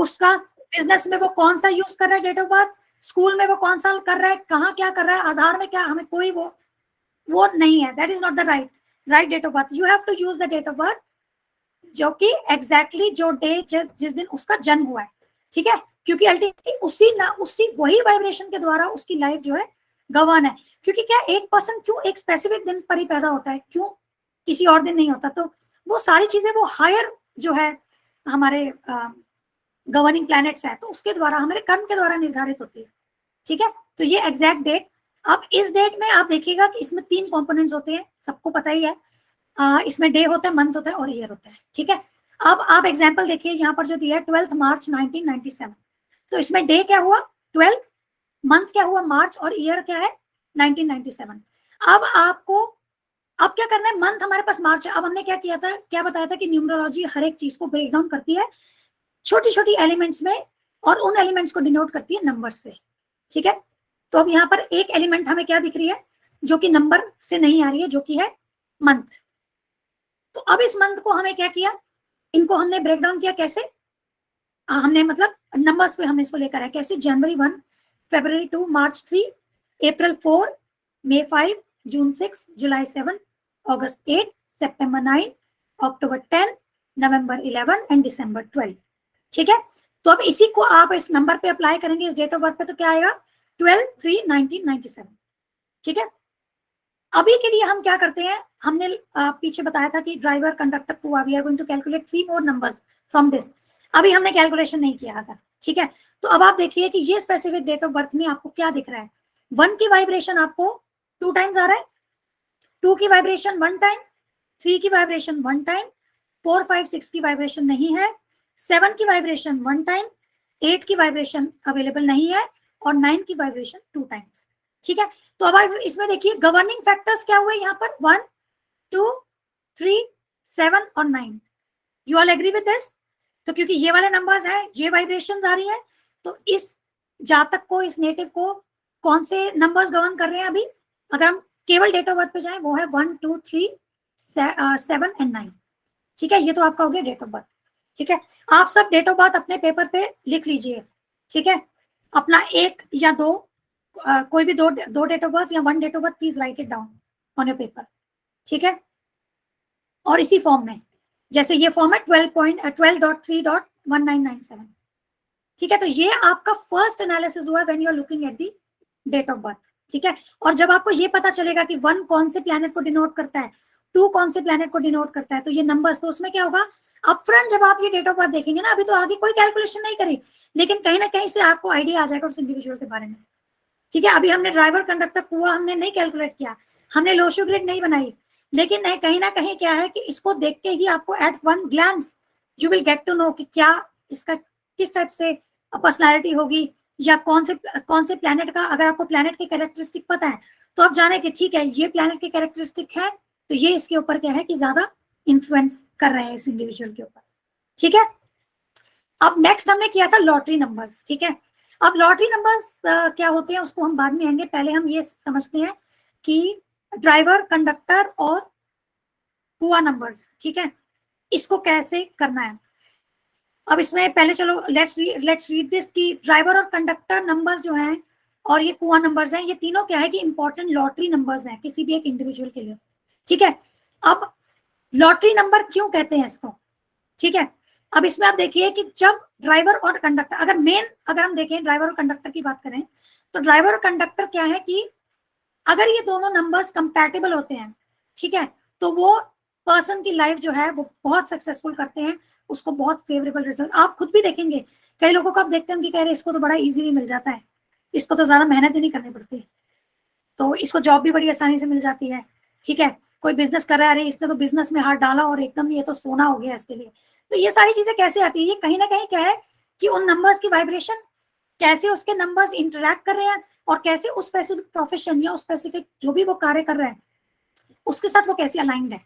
उसका बिजनेस में वो कौन सा यूज कर रहा है डेट ऑफ बर्थ, स्कूल में वो कौन सा कर रहा है, कहाँ क्या कर रहा है, आधार में क्या, हमें कोई वो नहीं है. That is not the right date of birth. You have to use the date of birth जो कि एग्जैक्टली जो डे जिस दिन उसका जन्म हुआ है. ठीक है, क्योंकि अल्टीमेटली उसी वही वाइब्रेशन के द्वारा उसकी लाइफ जो है गवर्न है. क्योंकि क्या एक पर्सन क्यों एक स्पेसिफिक दिन पर ही पैदा होता है, क्यों किसी और दिन नहीं होता, तो वो सारी चीजें वो हायर जो है हमारे गवर्निंग प्लैनेट्स है, तो उसके द्वारा हमारे कर्म के द्वारा निर्धारित होती है. ठीक है, तो ये एग्जैक्ट डेट. अब इस डेट में आप देखिएगा कि इसमें 3 कंपोनेंट्स होते हैं, सबको पता ही है. इसमें डे होता है, मंथ होता है और ईयर होता है. ठीक है, अब आप एग्जांपल देखिए यहाँ पर जो दिया है 12 मार्च 1997. तो इसमें डे क्या हुआ 12, मंथ क्या हुआ मार्च और ईयर क्या है 1997. अब आपको अब क्या करना है, मंथ हमारे पास मार्च है. अब हमने क्या किया था, क्या बताया था कि न्यूमरोलॉजी हर एक चीज को ब्रेक डाउन करती है छोटी छोटी एलिमेंट्स में और उन एलिमेंट्स को डिनोट करती है नंबर से. ठीक है, तो अब यहाँ पर एक एलिमेंट हमें क्या दिख रही है जो कि नंबर से नहीं आ रही है, जो कि है मंथ. तो अब इस मंथ को हमें क्या किया, इनको हमने ब्रेक डाउन किया. कैसे हमने मतलब नंबर्स पे हमने इसको लेकर आया. कैसे, जनवरी 1, फरवरी 2, मार्च 3, अप्रैल 4, मई 5, जून 6, जुलाई 7, अगस्त 8, सितंबर 9, अक्टूबर 10, नवंबर 11 एंड दिसंबर 12. ठीक है, तो अब इसी को आप इस नंबर पे अप्लाई करेंगे, इस डेट ऑफ बर्थ पे, तो क्या आएगा 12/3/1997. ठीक है, अभी के लिए हम क्या करते हैं, हमने पीछे बताया था कि ड्राइवर कंडक्टर हुआ, we are going to calculate 3 more numbers from this. अभी हमने कैलकुलेशन नहीं किया था. ठीक है, तो अब आप देखिए कि ये स्पेसिफिक डेट ऑफ बर्थ में आपको क्या दिख रहा है. 1 की वाइब्रेशन आपको 2 टाइम्स आ रहा है, 2 की वाइब्रेशन 1 टाइम, 3 की वाइब्रेशन 1 टाइम, 4, 5, 6 की वाइब्रेशन नहीं है, 7 की वाइब्रेशन 1 टाइम, 8 की वाइब्रेशन अवेलेबल नहीं है और 9 की वाइब्रेशन 2 टाइम्स. ठीक है, तो अब इसमें देखिए गवर्निंग फैक्टर्स क्या हुए यहाँ पर 1, 2, 3, 7 और 9. You all agree with this. तो क्योंकि ये वाले नंबर्स हैं, ये वाइब्रेशंस आ रही हैं, तो इस जातक को, इस नेटिव को कौन से नंबर्स गवर्न कर रहे हैं अभी, अगर हम केवल डेट ऑफ बर्थ पे जाएं, वो है 1, 2, 3, 7 एंड 9. ठीक है, ये तो आपका हो गया डेट ऑफ बर्थ. ठीक है, आप सब डेट ऑफ बर्थ अपने पेपर पे लिख लीजिए. ठीक है, अपना एक या दो कोई भी दो डेट ऑफ बर्थ या 1 date of birth, please write it down on your paper. ठीक है, और इसी फॉर्म में, जैसे ये फॉर्म है 12.3.1997. ठीक है, तो ये आपका फर्स्ट एनालिसिस हुआ when you are looking at the date of birth. ठीक है, और जब आपको ये पता चलेगा कि 1 कौन से प्लैनेट को डिनोट करता है, 2 कौन से प्लैनेट को डिनोट करता है, तो ये नंबर्स, तो उसमें क्या होगा, अपफ्रंट जब आप ये डेट ऑफ बर्थ देखेंगे ना, अभी तो आगे कोई कैलकुलेशन नहीं करें, लेकिन कहीं ना कहीं से आपको आइडिया आ जाएगा उस इंडिविजुअल के बारे में. ठीक है, अभी हमने ड्राइवर कंडक्टर कुआ हमने नहीं कैलकुलेट किया, हमने लोशो ग्रिड नहीं बनाई, लेकिन नहीं, कहीं ना कहीं क्या है कि इसको देख के ही आपको at 1 glance you will get to know कि क्या इसका किस टाइप से पर्सनालिटी होगी, या कौन से प्लैनेट का, अगर आपको प्लैनेट के कैरेक्टरिस्टिक पता है तो आप जाने कि ठीक है ये प्लैनेट के कैरेक्टरिस्टिक है, तो ये इसके ऊपर क्या है कि ज्यादा इन्फ्लुएंस कर रहे हैं इस इंडिविजुअल के ऊपर. ठीक है, अब नेक्स्ट हमने किया था लॉटरी नंबर्स. ठीक है, अब लॉटरी नंबर्स क्या होते हैं उसको हम बाद में आएंगे, पहले हम ये समझते हैं कि ड्राइवर, कंडक्टर और हुआ नंबर्स. ठीक है, इसको कैसे करना है. अब इसमें पहले चलो लेट्स रीड दिस कि ड्राइवर और कंडक्टर नंबर्स जो हैं और ये कुआ नंबर्स हैं, ये तीनों क्या है कि इंपॉर्टेंट लॉटरी नंबर्स हैं किसी भी एक इंडिविजुअल के लिए. ठीक है, अब लॉटरी नंबर क्यों कहते हैं इसको. ठीक है, अब इसमें आप देखिए कि जब ड्राइवर और कंडक्टर, अगर हम देखें ड्राइवर और कंडक्टर की बात करें, तो ड्राइवर और कंडक्टर क्या है कि अगर ये दोनों नंबर्स कंपैटिबल होते हैं, ठीक है, तो वो पर्सन की लाइफ जो है वो बहुत सक्सेसफुल करते हैं, उसको बहुत फेवरेबल रिजल्ट. आप खुद भी देखेंगे कई लोगों को आप देखते हैं कि कह रहे इसको तो बड़ा इजीली मिल जाता है, इसको तो ज्यादा मेहनत ही नहीं करनी पड़ती, तो इसको जॉब भी बड़ी आसानी से मिल जाती है. ठीक है, कोई बिजनेस कर रहा है, अरे इसने तो बिजनेस में हाथ डाला और एकदम ये तो सोना हो गया इसके लिए. तो ये सारी चीजें कैसे आती है, ये कहीं ना कहीं क्या है कि उन नंबर्स की वाइब्रेशन, कैसे उसके नंबर्स इंटरैक्ट कर रहे हैं और कैसे उस स्पेसिफिक प्रोफेशन या उस स्पेसिफिक जो भी वो कार्य कर रहे हैं उसके साथ वो कैसे अलाइंड है.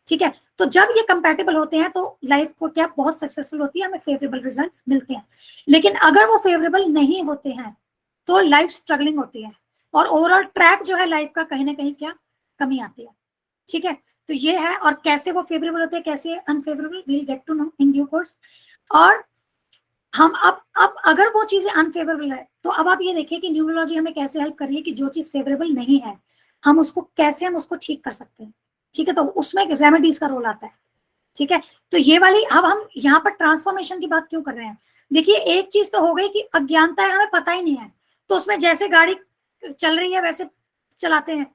ठीक है, तो जब ये कंपैटिबल होते हैं तो लाइफ को क्या बहुत सक्सेसफुल होती है, हमें फेवरेबल रिजल्ट्स मिलते हैं. लेकिन अगर वो फेवरेबल नहीं होते हैं तो लाइफ स्ट्रगलिंग होती है और ओवरऑल ट्रैक जो है लाइफ का कहीं ना कहीं क्या कमी आती है. ठीक है, तो ये है, और कैसे वो फेवरेबल होते हैं कैसे unfavourable, we'll get to know in due course. और हम अब अगर वो चीजें अनफेवरेबल है तो अब आप ये देखिए कि न्यूमरोलॉजी हमें कैसे हेल्प कर रही है कि जो चीज फेवरेबल नहीं है हम उसको ठीक कर सकते हैं, ठीक है। तो उसमें रेमेडीज का रोल आता है, ठीक है। तो ये वाली, अब हम यहाँ पर ट्रांसफॉर्मेशन की बात क्यों कर रहे हैं, देखिए एक चीज तो हो गई कि अज्ञानता है, हमें पता ही नहीं है, तो उसमें जैसे गाड़ी चल रही है वैसे चलाते हैं,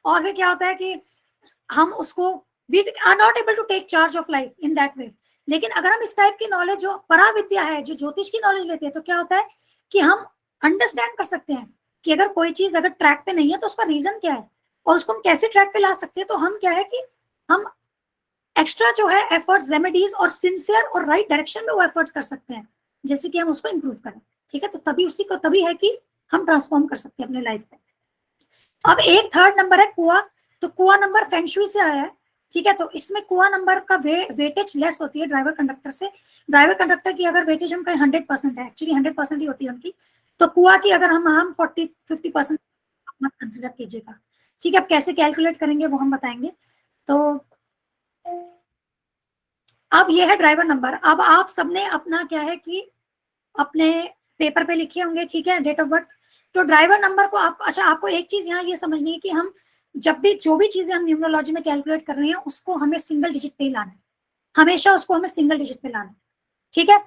और फिर क्या होता है कि हम उसको we are not able to take charge of life in that way. लेकिन अगर हम इस टाइप की नॉलेज, जो पराविद्या है, जो ज्योतिष की नॉलेज लेते हैं, तो क्या होता है कि हम अंडरस्टैंड कर सकते हैं कि अगर कोई चीज अगर ट्रैक पे नहीं है तो उसका रीजन क्या है और उसको हम कैसे ट्रैक पे ला सकते हैं। तो हम क्या है कि हम एक्स्ट्रा जो है एफर्ट्स, रेमेडीज और सिंसियर और राइट डायरेक्शन में वो एफर्ट्स कर सकते हैं, जैसे कि हम उसको इंप्रूव करें, ठीक है। तो तभी उसी को तभी है कि हम ट्रांसफॉर्म कर सकते हैं अपने लाइफ में। अब एक थर्ड नंबर है कुआ, तो कुआ नंबर फेंगशुई से आया है, ठीक है। तो इसमें कुआ नंबर का वेटेज लेस होती है ड्राइवर कंडक्टर से। ड्राइवर कंडक्टर की अगर वेटेज हम कहें 100% है, एक्चुअली 100% ही होती है उनकी, तो कुआ की अगर हम 40-50% मत कंसिडर कीजिएगा, ठीक है। अब कैसे कैलकुलेट करेंगे वो हम बताएंगे। तो अब ये है ड्राइवर नंबर। अब आप सबने अपना क्या है कि अपने पेपर पे लिखे होंगे, ठीक है, डेट ऑफ बर्थ। तो ड्राइवर नंबर को आप, अच्छा आपको एक चीज यहाँ ये समझनी है कि हम जब भी जो भी चीजें हम न्यूमरोलॉजी में कैलकुलेट कर रहे हैं उसको हमें सिंगल डिजिट पे ही लाना है, हमेशा उसको हमें सिंगल डिजिट पे लाना है, ठीक है।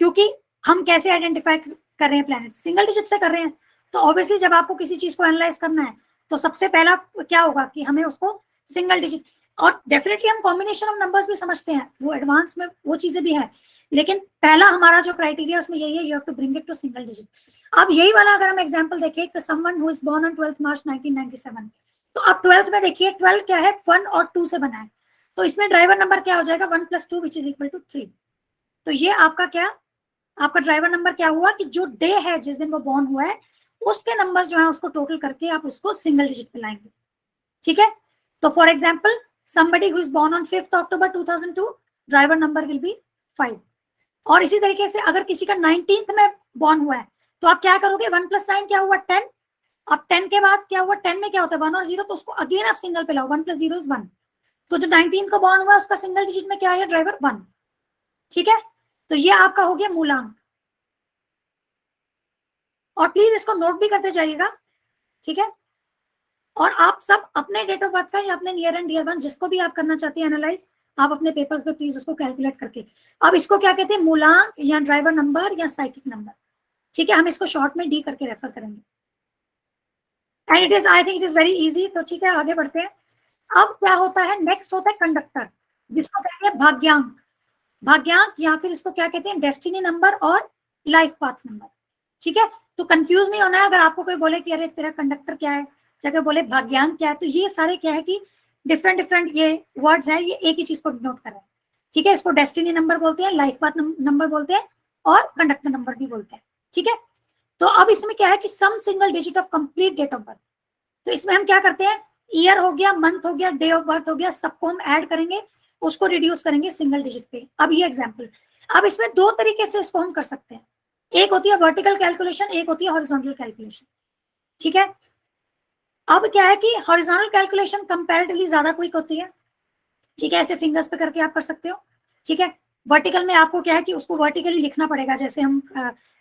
क्योंकि हम कैसे आइडेंटिफाई कर रहे हैं प्लैनेट, सिंगल डिजिट से कर रहे हैं। तो ऑब्वियसली जब आपको किसी चीज को एनालाइज करना है तो सबसे पहला क्या होगा कि हमें उसको सिंगल डिजिट, और डेफिनेटली हम कॉम्बिनेशन ऑफ नंबर्स भी समझते हैं, वो एडवांस में वो चीजें भी है, लेकिन पहला हमारा जो क्राइटेरिया उसमें यही है, you have to bring it to single digit. अब यही वाला अगर हम एग्जांपल देखें कि someone who is born on 12 March 1997, तो अब 12th में देखिए 12 क्या है, 1 और 2 से बना है, तो इसमें ड्राइवर नंबर क्या हो जाएगा, 1 + 2 विच इज इक्वल टू 3। तो ये आपका क्या, आपका ड्राइवर नंबर क्या हुआ कि जो डे है जिस दिन वो बॉर्न हुआ है उसके नंबर्स जो है उसको टोटल करके आप उसको सिंगल डिजिट पे लाएंगे, ठीक है। तो for example somebody who is born on 5th October 2002, driver number will be 5। और इसी तरीके से अगर किसी का 19th में बॉर्न हुआ है तो आप क्या करोगे, 1 + 9 क्या हुआ, 10। अब 10 के बाद क्या हुआ, 10 में क्या होता है 1 और 0, तो उसको अगेन आप सिंगल पे लाओ, 1 + 0 = 1। तो जो 19 को बॉर्न हुआ उसका सिंगल डिजिट में क्या है, ड्राइवर 1, ठीक है। तो ये आपका हो गया मूलांक, और प्लीज इसको नोट भी करते जाइएगा, ठीक है। और आप सब अपने डेट ऑफ बर्थ का या अपने नियर एंड डियर वन जिसको भी आप करना चाहते हैं एनालाइज, आप अपने पेपर्स पे प्लीज उसको कैलकुलेट करके, अब इसको क्या कहते हैं, मूलांक या ड्राइवर नंबर या साइकिक नंबर, ठीक है। हम इसको शॉर्ट में डी करके रेफर करेंगे, and it is, I think it is very easy. तो ठीक है, आगे बढ़ते हैं। अब क्या होता है, नेक्स्ट होता है कंडक्टर, जिसको कहते हैं भाग्यांक। भाग्यांक या फिर इसको क्या कहते हैं, डेस्टिनी नंबर और लाइफ पाथ नंबर, ठीक है। तो कंफ्यूज नहीं होना है, अगर आपको कोई बोले कि अरे तेरा कंडक्टर क्या है, जगह बोले भाग्यांक क्या है, तो ये सारे क्या है कि डिफरेंट ये वर्ड्स हैं, ये एक ही चीज को डिनोट कर रहे हैं, ठीक है। इसको डेस्टिनी नंबर बोलते हैं, लाइफ पाथ नंबर बोलते हैं, और कंडक्टर नंबर भी बोलते हैं, ठीक है। तो अब इसमें क्या है कि sum single digit of complete date of birth. तो इसमें हम क्या करते हैं, ईयर हो गया, मंथ हो गया, डे ऑफ बर्थ हो गया, सबको हम ऐड करेंगे, उसको रिड्यूस करेंगे सिंगल डिजिट पे। अब ये एग्जाम्पल, अब इसमें दो तरीके से इसको हम कर सकते हैं, एक होती है वर्टिकल कैलकुलेशन, एक होती है हॉरिजॉन्टल कैलकुलेशन, ठीक है। अब क्या है कि हॉरिजॉन्टल कैलकुलेशन कंपैरेटिवली ज्यादा क्विक होती है, ठीक है, ऐसे फिंगर्स पे करके आप कर सकते हो, ठीक है। वर्टिकल में आपको क्या है कि उसको वर्टिकली लिखना पड़ेगा, जैसे हम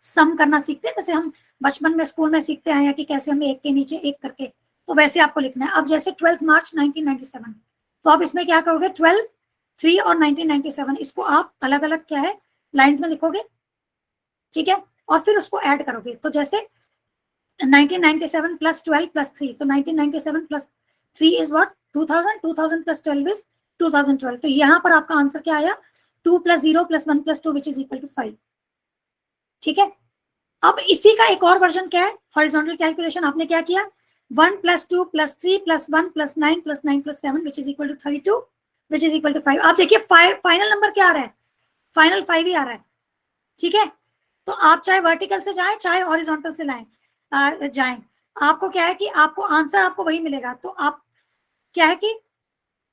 सम करना सीखते हैं, जैसे हम बचपन में स्कूल में सीखते आए हैं कि कैसे हमें एक के नीचे एक करके, तो वैसे आपको लिखना है। अब जैसे 12 मार्च 1997, तो आप इसमें क्या करोगे, 12, 3 और 1997, इसको आप अलग अलग क्या है लाइन्स में लिखोगे, ठीक है, और फिर उसको ऐड करोगे। तो जैसे 1997 + 12 + 3, तो 1997 + 3 इज व्हाट, 2000, 2000 + 12 इज 2012। तो यहाँ पर आपका आंसर क्या आया, 2 + 0 + 1 + 2 विच इज इक्वल टू 5, ठीक है। अब इसी का एक और वर्जन क्या है, हॉरिजॉन्टल कैलकुलेशन, आपने क्या किया, 1 + 2 + 3 + 1 + 9 + 9 + 7 which is equal to 32 which is equal to 5। आप देखिए फाइनल नंबर क्या आ रहा है, फाइनल 5 ही आ रहा है, ठीक है। तो आप चाहे वर्टिकल से जाएं चाहे हॉरिजॉन्टल से जाएं, आपको क्या है कि आपको आंसर आपको वही मिलेगा। तो आप क्या है कि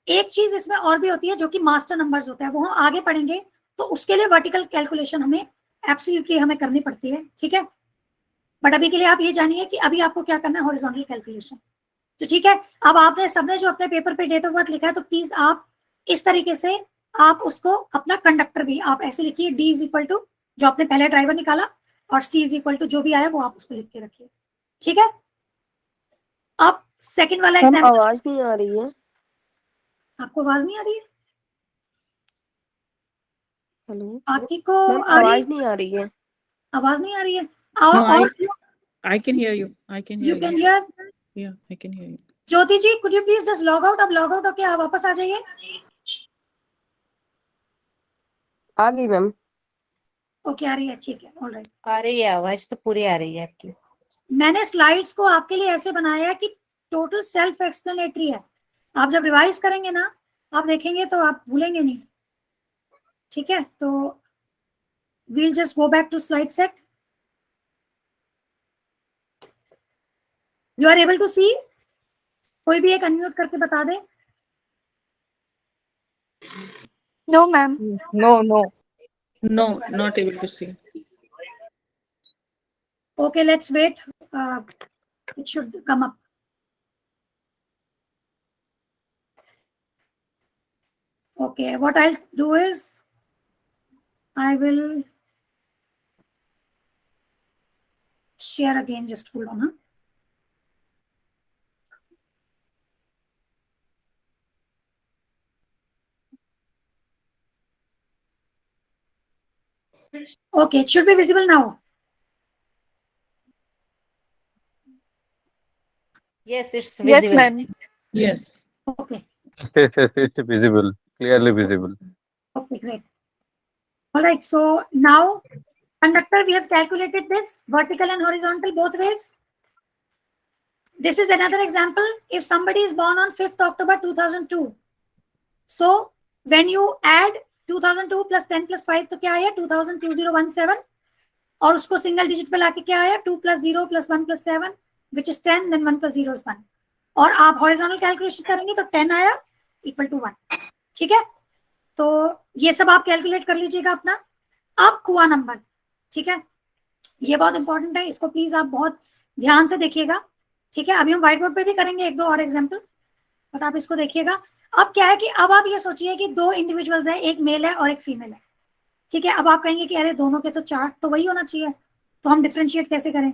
एक चीज इसमें और भी होती है जो कि मास्टर नंबर्स होता है, वो हम आगे पढ़ेंगे, तो उसके लिए वर्टिकल कैलकुलेशन हमें एब्सोल्युटली हमें करनी पड़ती है, ठीक है। बट अभी के लिए आप ये जानिए कि अभी आपको क्या करना है, हॉरिजॉन्टल कैलकुलेशन। तो ठीक है, अब आपने सबने जो अपने पेपर पे डेट ऑफ बर्थ लिखा है, तो प्लीज आप इस तरीके से आप उसको अपना कंडक्टर भी आप ऐसे लिखिए, D = जो आपने पहले ड्राइवर निकाला, और C इज इक्वल टू जो भी आया वो आप उसको लिख के रखिए, ठीक है। अब सेकंड वाला मैम एग्जाम्पल, आवाज नहीं आ रही है। आपको आवाज नहीं आ रही है? हेलो आपकी को मैम आ रही, आवाज नहीं आ रही है। आवाज नहीं आ रही है? No, और I can hear you. I can hear you you. Can hear? Yeah, I can hear you. Jyoti ji could you please just log out, अब लॉग आउट होके आप वापस आ जाइए। आ गई मैम। ओके, आ रही है, ठीक है, ऑलराइट। आ रही है, आवाज तो पूरी आ रही है आपकी। मैंने स्लाइड्स को आपके लिए ऐसे बनाया है कि टोटल सेल्फ एक्सप्लेनेटरी है। आप जब रिवाइज करेंगे ना, आप देखेंगे तो आप भूलेंगे नहीं, ठीक है। तो we'll just go back to slide set. You are able to see? कोई भी एक अनम्यूट करके बता दे। No ma'am. No no. No, not able to see. Okay, let's wait. It should come up. Okay, what I'll do is I will share again. Just hold on. Huh? Okay, it should be visible now. Yes, it's Yes visible. Ma'am. Yes. Okay. Visible, clearly visible. Okay, great. All right. So now, conductor, we have calculated this vertical and horizontal both ways. This is another example. If somebody is born on 5th October 2002, so when you add 2002 plus 10 plus 5 तो क्या आया 202017, और उसको single digit पे लाके क्या आया 2 plus 0 plus 1 plus 7 which is 10, then 1 plus 0 is 1, और आप हॉरिजॉन्टल कैलकुलेशन करेंगे तो 10 आया इक्वल टू 1, ठीक है। तो ये सब आप कैलकुलेट कर लीजिएगा अपना। अब कुआ नंबर, ठीक है, ये बहुत इंपॉर्टेंट है, इसको प्लीज आप बहुत ध्यान से देखिएगा, ठीक है। अभी हम व्हाइट बोर्ड पे भी करेंगे एक दो और एग्जाम्पल, बट आप इसको देखिएगा। अब क्या है कि अब आप ये सोचिए कि दो इंडिविजुअल्स हैं, एक मेल है और एक फीमेल है, ठीक है। अब आप कहेंगे कि अरे दोनों के तो चार्ट तो वही होना चाहिए, तो हम डिफ्रेंशिएट कैसे करें,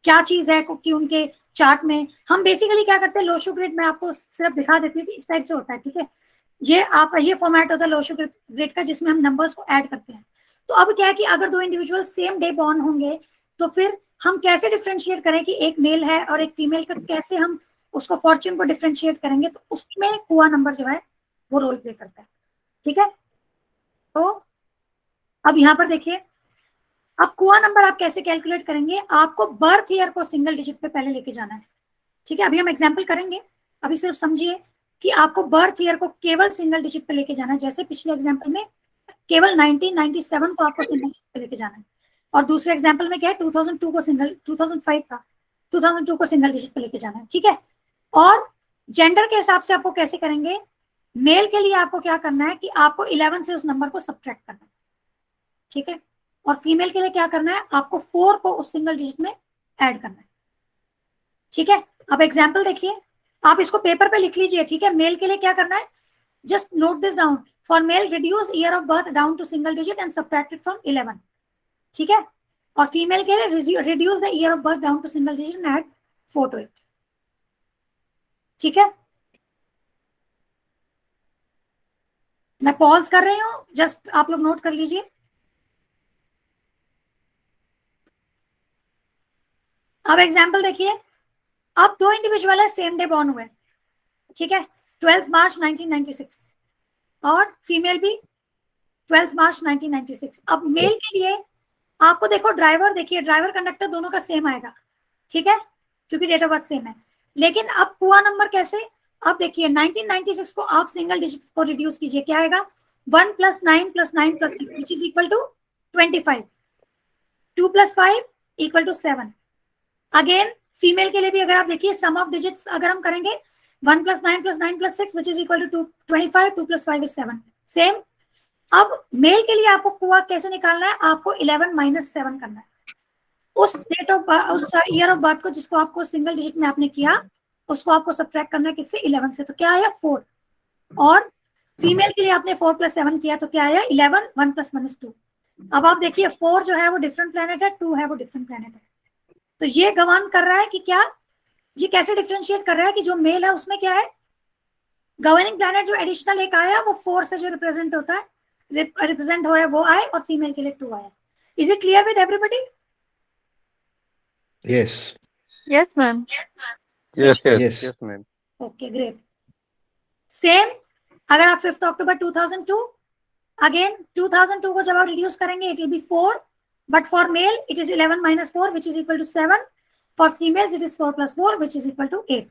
क्या चीज है कि उनके चार्ट में हम बेसिकली क्या करते हैं, लोशो ग्रिड में आपको सिर्फ दिखा देती हूँ कि इस टाइप से होता है, ठीक है। ये फॉर्मेट होता है लोशो ग्रिड का, जिसमें हम नंबर्स को ऐड करते हैं। तो अब क्या है कि अगर दो इंडिविजुअल सेम डे बॉर्न होंगे तो फिर हम कैसे डिफ्रेंशिएट करें कि एक मेल है और एक फीमेल का, कैसे हम उसको फॉर्च्यून को डिफ्रेंशिएट करेंगे, तो उसमें कुआ नंबर जो है वो रोल प्ले करता है, ठीक है। तो अब यहाँ पर देखिए, अब कुआ नंबर आप कैसे कैलकुलेट करेंगे, आपको बर्थ ईयर को सिंगल डिजिट पे पहले लेके जाना है, ठीक है। अभी हम एग्जाम्पल करेंगे, अभी सिर्फ समझिए कि आपको बर्थ ईयर को केवल सिंगल डिजिट पे लेके जाना है। जैसे पिछले एग्जाम्पल में केवल 1997 को आपको सिंगल डिजिट पे लेके जाना है, और दूसरे एग्जाम्पल में क्या है 2002 को सिंगल, 2005 था, 2002 को सिंगल डिजिट पे लेके जाना है, ठीक है। और जेंडर के हिसाब से आपको कैसे करेंगे, मेल के लिए आपको क्या करना है कि आपको 11 से उस नंबर को सब्ट्रैक्ट करना है, ठीक है। और फीमेल के लिए क्या करना है, आपको 4 को उस सिंगल डिजिट में ऐड करना है, ठीक है। अब एग्जाम्पल देखिए, आप इसको पेपर पे लिख लीजिए, ठीक है। मेल के लिए क्या करना है, just note this down, for male reduce year of birth down to single digit and subtract it from 11, ठीक है। और फीमेल के लिए reduce the year of birth down to single digit and add 4 to 8, ठीक है। मैं pause कर रही हूँ, जस्ट आप लोग नोट कर लीजिए। अब एग्जाम्पल देखिए, अब दो इंडिविजुअल है, सेम डे बॉर्न हुए, ठीक है, 12 मार्च 1996, और फीमेल भी 12 मार्च 1996। अब मेल के लिए आपको देखो, ड्राइवर देखिए, ड्राइवर कंडक्टर दोनों का सेम आएगा, ठीक है, क्योंकि डेट ऑफ बर्थ सेम है। लेकिन अब कुआ नंबर कैसे, अब देखिए 1996 को आप सिंगल डिजिट को रिड्यूस कीजिए, क्या आएगा 1 + 9 + 9 + 6 which is equal to 25, 2 + 5 = 7। Again female के लिए भी अगर आप देखिए, सम ऑफ डिजिट्स अगर हम करेंगे 1 + 9 + 9 + 6 which is equal to 25, 2 + 5 is 7, same. अब मेल के लिए आपको कुआ कैसे निकालना है, आपको 11 - 7 करना है, उस डेट ऑफ उस ईयर ऑफ बर्थ को जिसको आपको सिंगल डिजिट में आपने किया, उसको आपको सब्ट्रैक्ट करना है किससे, 11 से, तो क्या आया 4। और फीमेल के लिए आपने 4 + 7 किया तो क्या आया 11, 1 + 1 is 2। अब आप देखिए 4 जो है वो डिफरेंट प्लेनेट है, 2 है वो डिफरेंट प्लेनेट है। तो ये गवर्न कर रहा है कि क्या, ये कैसे डिफरेंशिएट कर रहा है कि जो मेल है उसमें क्या है, गवर्निंग प्लेनेट जो एडिशनल एक आया वो 4 से जो रिप्रेजेंट होता है, रिप्रेजेंट हो रहा है वो आए, और फीमेल के लिए 2 आया। Is it clear with everybody? Yes. Yes, ma'am. Yes, yes, Yes. yes, ma'am. Okay great. Same अगर आप 5 अक्टूबर 2002, अगेन 2002 को जब आप रिड्यूस करेंगे it will be 4, but for male it is 11 - 4 which is equal to 7, for females it is 4 + 4 which is equal to 8।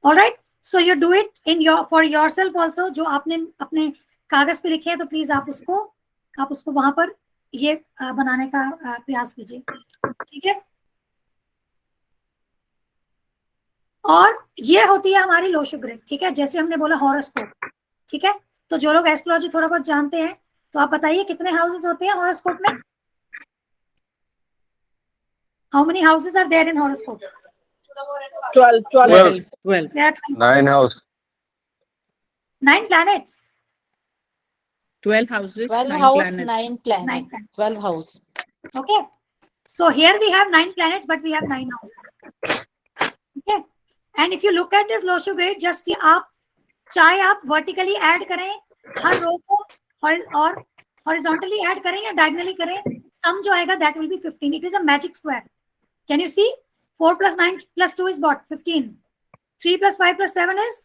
Alright, so you do it in your for yourself also. जो आपने अपने कागज पे लिखे हैं तो please आप उसको वहां पर ये बनाने का प्रयास कीजिए, ठीक है। और ये होती है हमारी लोशो ग्रिड, ठीक है, जैसे हमने बोला हॉरोस्कोप, ठीक है। तो जो लोग एस्ट्रोलॉजी थोड़ा बहुत जानते हैं तो आप बताइए कितने हाउसेस होते हैं हॉरोस्कोप में? How many houses are there in horoscope? 12. There are 9 house. 9 planets. 12 houses, 12 9 house, planets. 9 9 planets. planets. 12 house. Okay. So here we have 9 planets, but we have 9 houses. Okay. And if you look at this Losho grid, just see आप चाहे आप vertically add करें हर रो को और horizontally add करें या diagonally करें, sum जो आएगा that will be 15. It is a magic square. Can you see? 4 + 9 + 2 is what? 15. 3 + 5 + 7 is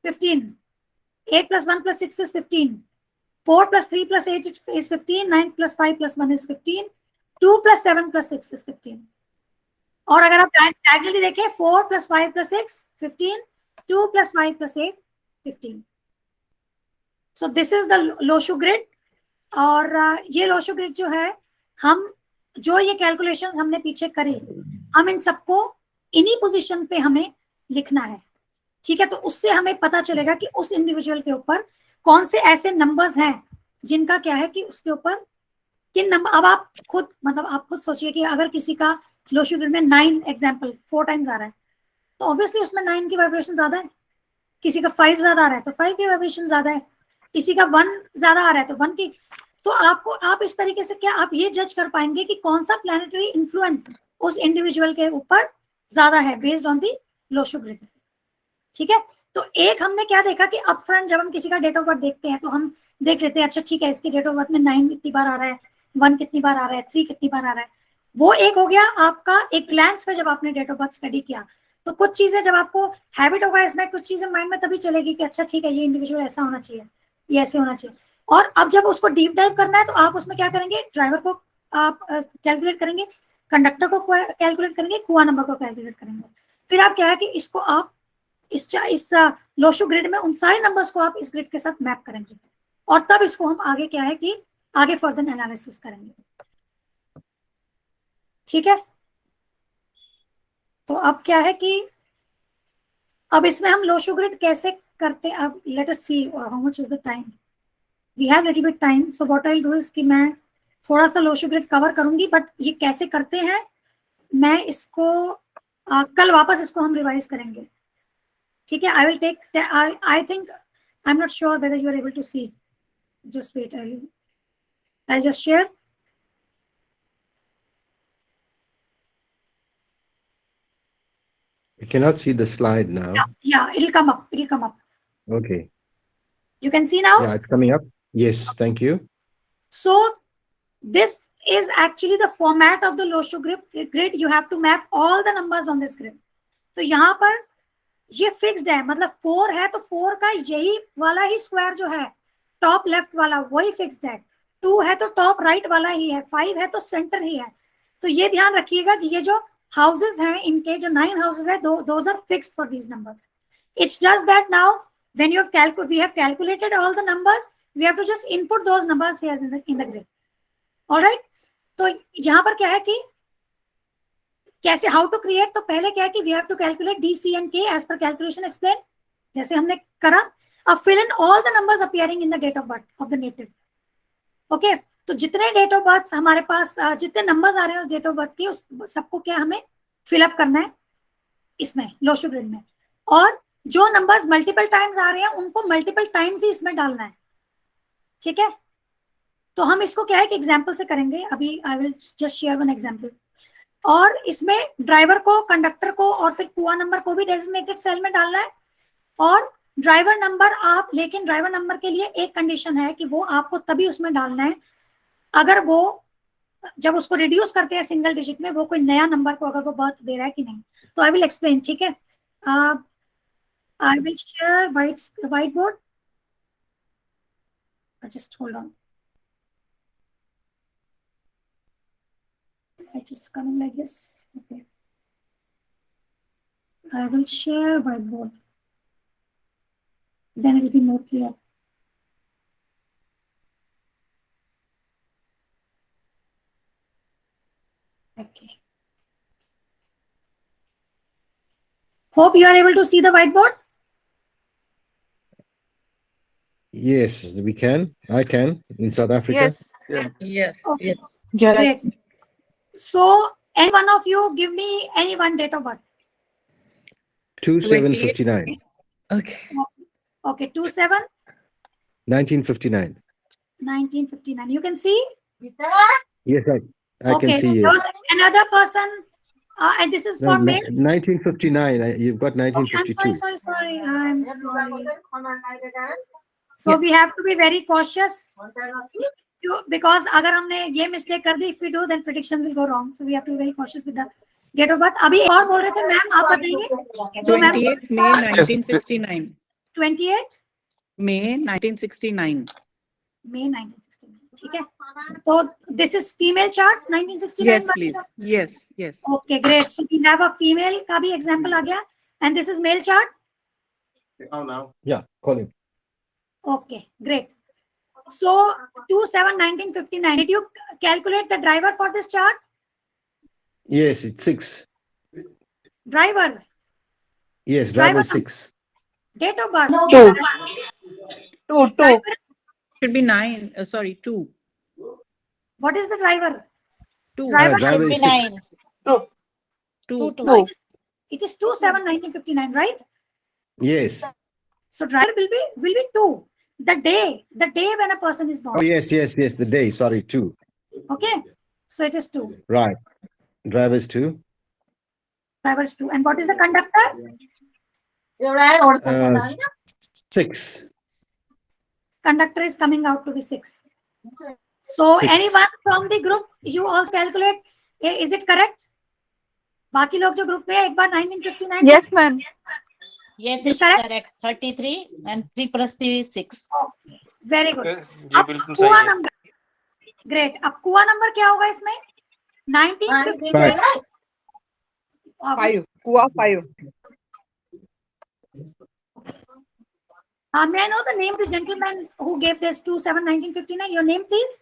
15. 8 + 1 + 6 is 15. 4 + 3 + 8 is 15. 9 + 5 + 1 is 15. 2 + 7 + 6 is 15. और अगर आप diagonally देखें 4 + 5 + 6 15. 2 + 5 + 8 15. So this is the Losho grid. और ये Losho grid जो है, हम जो ये कैलकुलेशंस हमने पीछे करे, हम इन सबको इन्हीं पोजीशन पे हमें लिखना है, ठीक है। तो उससे हमें पता चलेगा कि उस इंडिविजुअल के ऊपर कौन से ऐसे नंबर्स हैं जिनका क्या है कि उसके ऊपर किन नंबर। अब आप खुद सोचिए कि अगर किसी का लोशो ग्रिड में 9 एग्जांपल 4 टाइम्स आ रहा है तो ऑब्वियसली उसमें 9 की वाइब्रेशन ज्यादा है। किसी का 5 ज्यादा आ रहा है तो 5 की वाइब्रेशन ज्यादा है। किसी का 1 ज्यादा आ रहा है तो 1 की। तो आप इस तरीके से क्या आप ये जज कर पाएंगे कि कौन सा प्लैनेटरी इन्फ्लुएंस उस इंडिविजुअल के ऊपर ज्यादा है based on the Lo Shu grid, ठीक है। तो एक हमने क्या देखा कि अप फ्रंट जब हम किसी का डेट ऑफ बर्थ देखते हैं तो हम देख लेते हैं, अच्छा ठीक है इसकी डेट ऑफ बर्थ में 9 कितनी बार आ रहा है, 1 कितनी बार आ रहा है, 3 कितनी बार आ रहा है। वो एक हो गया आपका एक ग्लैंस पे जब आपने डेट ऑफ बर्थ स्टडी किया। तो कुछ चीजें जब आपको हैबिट होगा इसमें, कुछ चीजें माइंड में तभी चलेगी कि अच्छा ठीक है ये इंडिविजुअल ऐसा होना चाहिए, ये ऐसे होना चाहिए। और अब जब उसको डीप डाइव करना है तो आप उसमें क्या करेंगे, ड्राइवर को आप कैलकुलेट करेंगे, कंडक्टर को कैलकुलेट करेंगे, कुआ नंबर को कैलकुलेट करेंगे। फिर आप क्या है कि इसको आप इस लोशो ग्रिड में उन सारे नंबर्स को आप इस ग्रिड के साथ मैप करेंगे और तब इसको हम आगे क्या है कि आगे फर्दर एनालिसिस करेंगे, ठीक है। तो अब क्या है कि अब इसमें हम लोशो ग्रिड कैसे करते हैं। अब let us see how much is the time, we have little bit time. So what I will do is कि मैं थोड़ा सा लोशो ग्रिड कवर करूंगी, बट ये कैसे करते हैं मैं इसको कल वापस इसको हम रिवाइज करेंगे, ठीक है। I will take I think I am not sure whether you are able to see, just wait, I just share. We cannot see the slide now. Yeah, it'll come up. It'll come up. Okay. You can see now? Yeah, it's coming up. Yes, thank you. So this is actually the format of the Losho grid. You have to map all the numbers on this grid. तो यहाँ पर ये fixed है, मतलब 4 है तो 4 का यही वाला ही स्क्वायर जो है टॉप लेफ्ट वाला वही फिक्स्ड है। 2 है तो टॉप राइट वाला ही है। 5 है तो सेंटर ही है। तो ये ध्यान रखिएगा कि ये जो houses हैं इनके जो 9 houses है those are fixed for these numbers. It's just that now when we have calculated all the numbers, we have to just input those numbers here in the grid. All right? तो यहाँ पर क्या है कि कैसे how to create, तो पहले क्या है कि we have to calculate D, C and K as per calculation explained, जैसे हमने करा। अब fill in all the numbers appearing in the date of birth of the native. Okay? तो जितने डेट ऑफ बर्थ हमारे पास जितने नंबर्स आ रहे हैं उस डेट ऑफ बर्थ के, उस सबको क्या हमें फिलअप करना है इसमें लोशो ग्रिड में। और जो नंबर्स मल्टीपल टाइम्स आ रहे हैं उनको मल्टीपल टाइम्स ही इसमें डालना है, ठीक है। तो हम इसको क्या है कि एग्जाम्पल से करेंगे अभी. I will just share one example. और इसमें ड्राइवर को, कंडक्टर को और फिर कुआ नंबर को भी डेजिग्नेटेड सेल में डालना है. और ड्राइवर नंबर आप, लेकिन ड्राइवर नंबर के लिए एक कंडीशन है कि वो आपको तभी उसमें डालना है अगर वो, जब उसको रिड्यूस करते हैं सिंगल डिजिट में, वो कोई नया नंबर को अगर वो बर्थ दे रहा है कि नहीं. तो आई विल एक्सप्लेन. ठीक है, I will share white board. Just hold on. It is coming like this. Okay. I will share whiteboard. Then it will be more clear. Okay. Hope you are able to see the whiteboard. Yes, we can. I can in South Africa. Yes. Yes. Okay. Yes. Great. So, any one of you give me any one date of birth. 2759. Okay. Okay, 27 1959. 1959. You can see? Yes, I Okay. can see. Yes. Another person, and this is No, for male. 1959. You've got Okay, I'm 1952. sorry. I'm sorry. So we have to be very cautious. Because अगर हमने ये mistake कर दी, if we do, then prediction will go wrong. So we have to be very cautious with the date of birth. अभी और बोल रहे थे ma'am, आप बताइए. जो मैम 28 May 1969. 28 May 1969. May 1969. ठीक है. तो this is female chart 1969. Yes, please. Yes, yes. Okay, great. So we have a female का भी example आ गया. And this is male chart. Yeah, call him. Okay, great. So 27/1959. Did you calculate the driver for this chart? Yes, it's 6. Driver. Yes, Driver driver 6. Date of birth. Two. Driver, Should be 9. Sorry, 2. what is the driver? 2. Driver Driver is 6. 59. 2. No, it is 27/1959, right? Yes. So driver will be 2. The day when a person is born. Oh, yes. The day. Sorry, 2. Okay. So it is 2. Right. Driver's 2. Driver is 2. And what is the conductor? 6. Conductor is coming out to be 6. So 6. anyone from the group, you also calculate. Is it correct? बाकी लोग जो group में एक बार 1959. Yes, ma'am. Yes, Is it's correct? correct. 33 and 3 plus 3 is 6. Very good. ये अब बिल्कुल कुआ सही है. नंबर. ग्रेट. अब कुआ नंबर क्या होगा इसमें? 1959. 5. Kua 5. May I know the name of the gentleman who gave this 27/1959? Your name, please.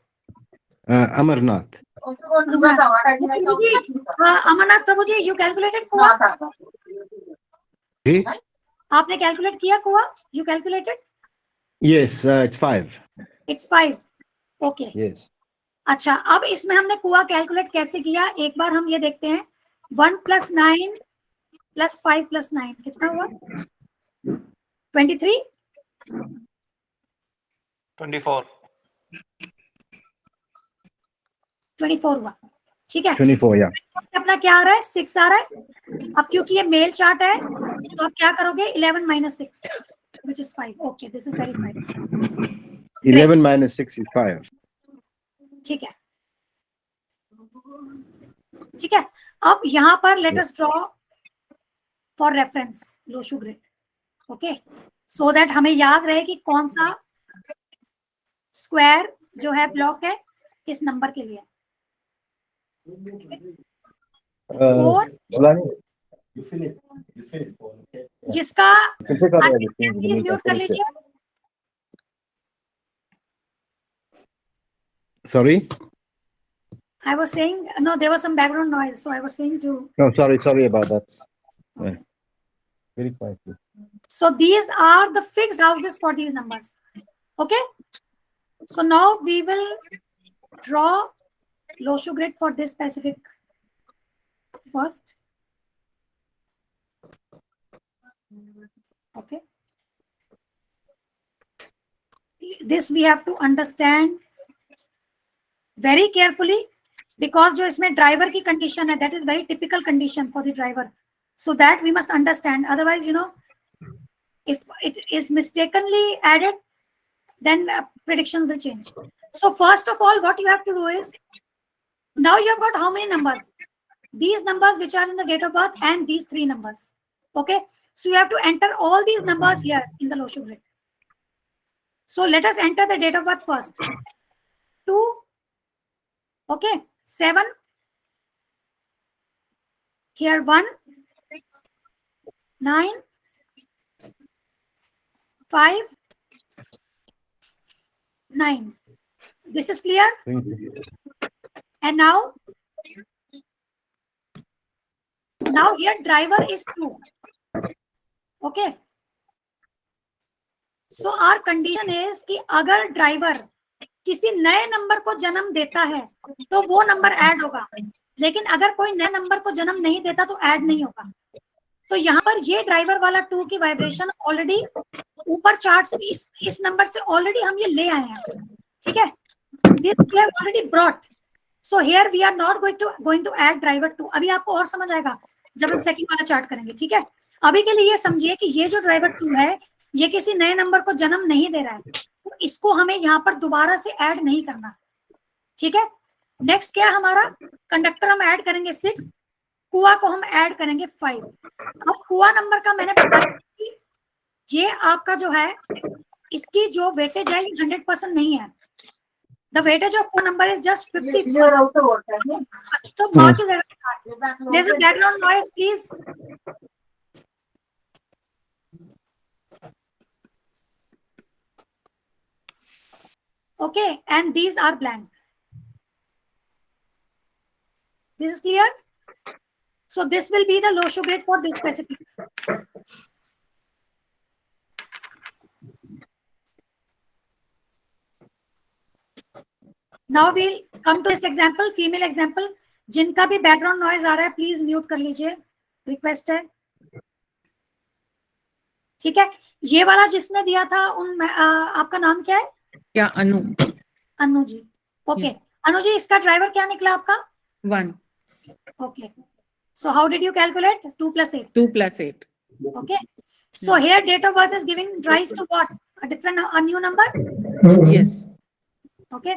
Amarnath. Amarnath Prabhu ji, you calculated कुआ? Hey? आपने कैलकुलेट किया कुआ? You calculated? Yes, it's 5. It's 5. Okay. Yes. अच्छा, अब इसमें हमने कुआ कैलकुलेट कैसे किया, एक बार हम ये देखते हैं. 1 + 9 + 5 + 9 कितना हुआ? 23. 24. 24 हुआ. ठीक है. 24, yeah. अपना क्या आ रहा है? 6 आ रहा है. अब क्योंकि ये मेल चार्ट है तो आप क्या करोगे? 11 - 6 which is 5. Okay, this is very fine. 11 minus 6 is 5. ठीक है. ठीक है. अब यहाँ पर let us draw for reference Lo Shu grid. Okay, so that हमें याद रहे कि कौन सा स्क्वायर जो है ब्लॉक है किस नंबर के लिए. 4 जिसका प्लीज म्यूट कर लीजिए. Sorry? I was saying, no, there was some background noise, so I was saying to. No, sorry about that. Yeah. Very quietly. So these are the fixed houses for these numbers. Okay. So now we will draw Loshu grid for this specific first. Okay. This we have to understand very carefully, because जो इसमें driver की condition है, that is very typical condition for the driver, so that we must understand. Otherwise, you know, if it is mistakenly added, then predictions will change. So first of all, what you have to do is, now you have got how many numbers? These numbers which are in the date of birth and these 3 numbers. Okay, so you have to enter all these numbers here in the Loshu grid. So let us enter the date of birth first. 2, okay, 7, here 1, 9, 5, 9. This is clear? And now here driver is 2. Okay. So our condition is कि अगर driver किसी नए number को जन्म देता है तो वो नंबर ऐड होगा, लेकिन अगर कोई नए नंबर को जन्म नहीं देता तो ऐड नहीं होगा. तो यहाँ पर ये ड्राइवर वाला 2 की वाइब्रेशन ऑलरेडी ऊपर चार्ट्स इस नंबर से ऑलरेडी हम ये ले आए हैं. ठीक है, this we have already brought. So here we are not going to add driver 2. अभी आपको और समझ आएगा जब हम सेकंड वाला चार्ट करेंगे. ठीक है, अभी के लिए ये समझिए कि ये जो ड्राइवर 2 है ये किसी नए नंबर को जन्म नहीं दे रहा है, तो इसको हमें यहाँ पर दोबारा से ऐड नहीं करना. ठीक है, नेक्स्ट क्या है हमारा? कंडक्टर हम ऐड करेंगे 6, कुआ को हम ऐड करेंगे 5. अब कुआ नंबर का मैंने बताया कि ये आपका जो है इसकी जो वेटेज है 100% नहीं है. The weightage of kua number is just 50%. तो बाकी there is a background noise please. Okay, and these are blank. This is clear? So this will be the Loshu grid for this specific. Now we'll come to this example, female example. जिनका भी background noise आ रहा है please mute कर लीजिए, request है. ठीक है, ये वाला जिसने दिया था आपका नाम क्या है? Yeah, Anu. Anu ji. Okay, Anu ji इसका ड्राइवर क्या निकला आपका? 1. Okay. So how did you calculate? 2 plus 8. 2 plus 8. Okay. So here date of birth is giving rise to what? A new number? Yes. Okay.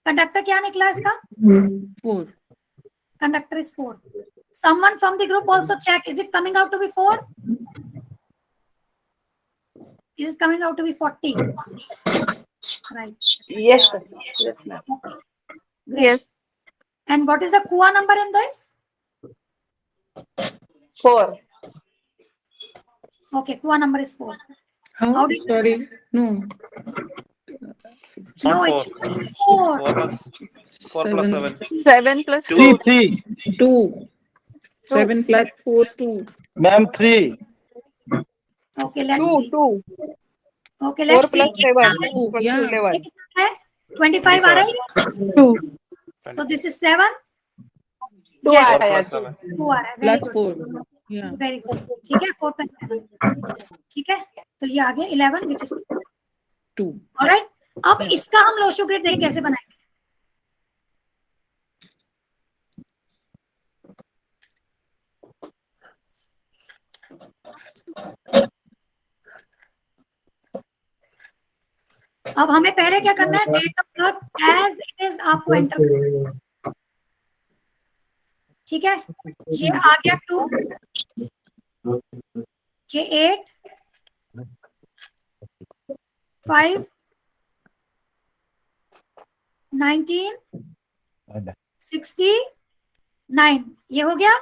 Conductor क्या निकला इसका? 4. Conductor is 4. Someone from the group also check. Is it coming out to be 4? Is it coming out to be 40? Right. Yes, sir. Yes, ma'am. Yes. And what is the Kua number in this? 4. Okay, Kua number is 4. How? How did- Sorry. No. No, Not it's 4. 4. 4 plus 7. 7 plus 2. 3. 2. 7 plus 4, 2. Ma'am, 3. Okay, let's 2, see. 2. Okay, 4 let's plus see. 7 2, equals yeah. to 11. ये कितना है? 25 आ रहा है? 2. So this is 7. 2 Yes. 4 आया plus 7. 2 आ रहा है. Very Plus good. 4. Yeah. Very good. ठीक है, 4 plus 7. ठीक है, तो ये आ गया 11 which is 2. alright. अब इसका हम लोशो ग्रिड देखिए कैसे बनाएंगे. अब हमें पहले क्या करना है? Date of birth as it is आपको एंटर करना है. ठीक है, ये आ गया 2, ये 8, 5, 19, 69, ये हो गया.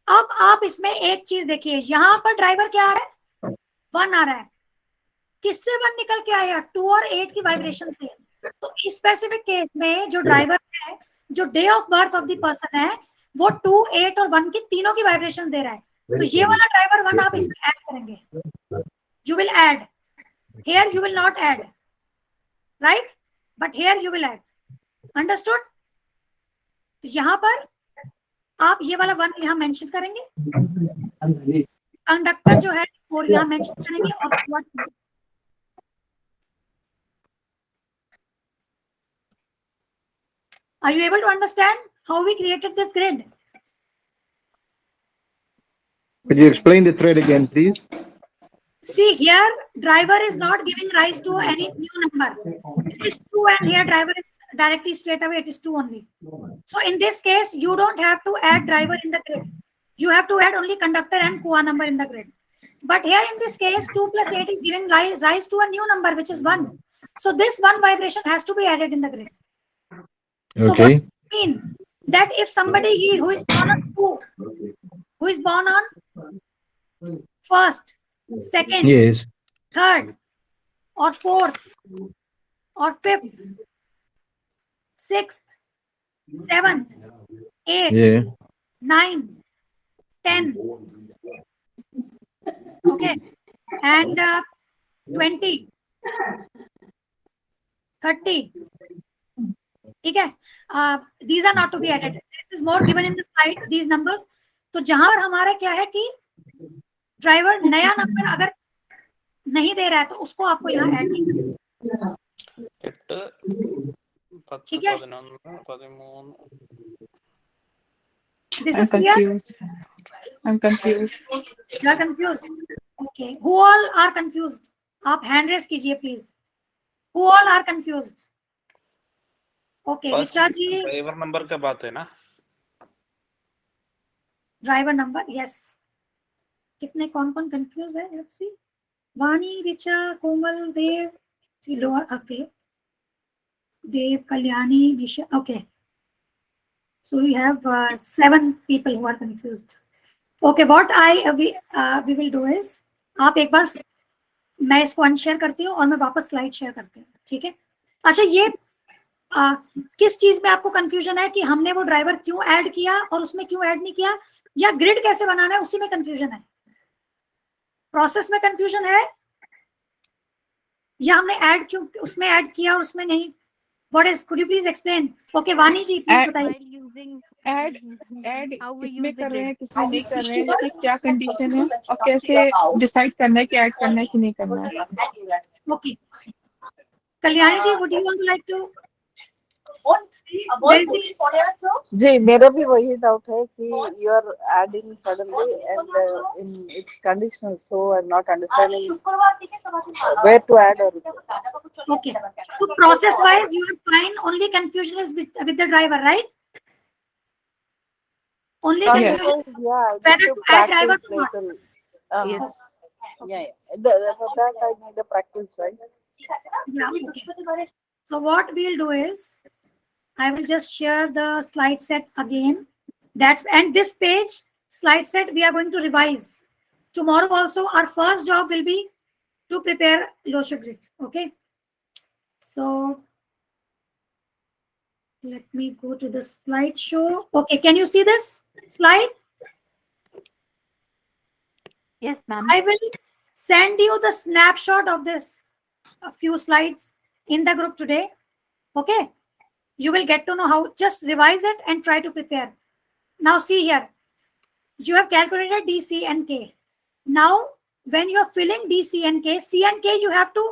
अब आप इसमें एक चीज देखिए, यहाँ पर ड्राइवर क्या आ रहा है? 1 आ रहा है. किससे 1 निकल के आया? 2 और 8 की वाइब्रेशन से. तो इस स्पेसिफिक केस में जो ड्राइवर है, जो day of birth of the person है, वो 2, 8 और 1 की तीनों की वाइब्रेशन दे रहा है. तो ये वाला ड्राइवर 1 आप इसमें ऐड करेंगे. You will add. Here you will not add, right, but here you will add. Understood? तो यहाँ पर आप ये वाला 1 यहाँ मेंशन करेंगे, कंडक्टर जो है 4 यहाँ मेंशन करेंगे, और Are you able to understand how we created this grid? Could you explain the thread again, please? See here, driver is not giving rise to any new number. It is 2, and here driver is directly straight away, it is 2 only. So in this case, you don't have to add driver in the grid. You have to add only conductor and Kua number in the grid. But here in this case, 2 plus 8 is giving rise to a new number, which is 1. So this 1 vibration has to be added in the grid. So what Okay. does it mean? That if somebody who is born on 2, who is born on first, second, Yes. third, or fourth, or fifth, sixth, seventh, eighth, Yeah. 9, 10, okay, and 20, 30. Okay, these are not to be added. This is more given in the slide, these numbers. तो जहां पर हमारा क्या है कि driver नया number अगर नहीं दे रहा है तो उसको आपको यहाँ ऐड नहीं करना। 8 ठीक है? 10 11 13 This I'm is clear? confused. I'm confused. You are confused? Okay. Who all are confused? आप hand raise कीजिए please. Who all are confused? Okay. Richa ji, driver number का बात है ना? driver number, yes. कितने कौन confused है? Let's see. Vani, Richa, Komal, Dev, Lower. Okay. Dev, Kalyani, Nisha. Okay. So we have 7 people who are confused. Okay, what we will do is, आप एक बार मैं इसको अनशेयर करती हूँ और मैं वापस स्लाइड शेयर करती हूँ, ठीक है? अच्छा, ये किस चीज में आपको कंफ्यूजन है कि हमने वो ड्राइवर क्यों ऐड किया और उसमें क्यों ऐड नहीं किया, या ग्रिड कैसे बनाना है उसी में कंफ्यूजन है? प्रोसेस में कंफ्यूजन है या हमने ऐड क्यों उसमें ऐड किया और उसमें नहीं? What is? Could you please explain? Okay, Vani ji, please बताइए. ऐड इसमें कर रहे हैं, किसमें नहीं कर रहे हैं, इसकी क्या कंडीशन है और कैसे डिसाइड करना है कि ऐड करना है कि नहीं करना है? Okay. Kalyani ji, would you want to like to? There is the- जी मेरा भी वही डाउट है कि you are adding suddenly and in it's conditional, so I am not understanding where to add और Okay. So process wise, you are fine. Only confusion is with the driver, right? Only Yes. confusion. yeah I Whether need to add driver practice or not. little. Yes. For that I need a practice, right? Yeah. Okay. So what we'll do is, I will just share the slide set again. And this page slide set we are going to revise tomorrow. Also, our first job will be to prepare Losho grids. Okay. So let me go to the slideshow. Okay, can you see this slide? Yes, ma'am. I will send you the snapshot of this, a few slides in the group today. Okay, you will get to know how. Just revise it and try to prepare. Now see here, you have calculated D, C and K. Now when you are filling D, C and K, C and K you have to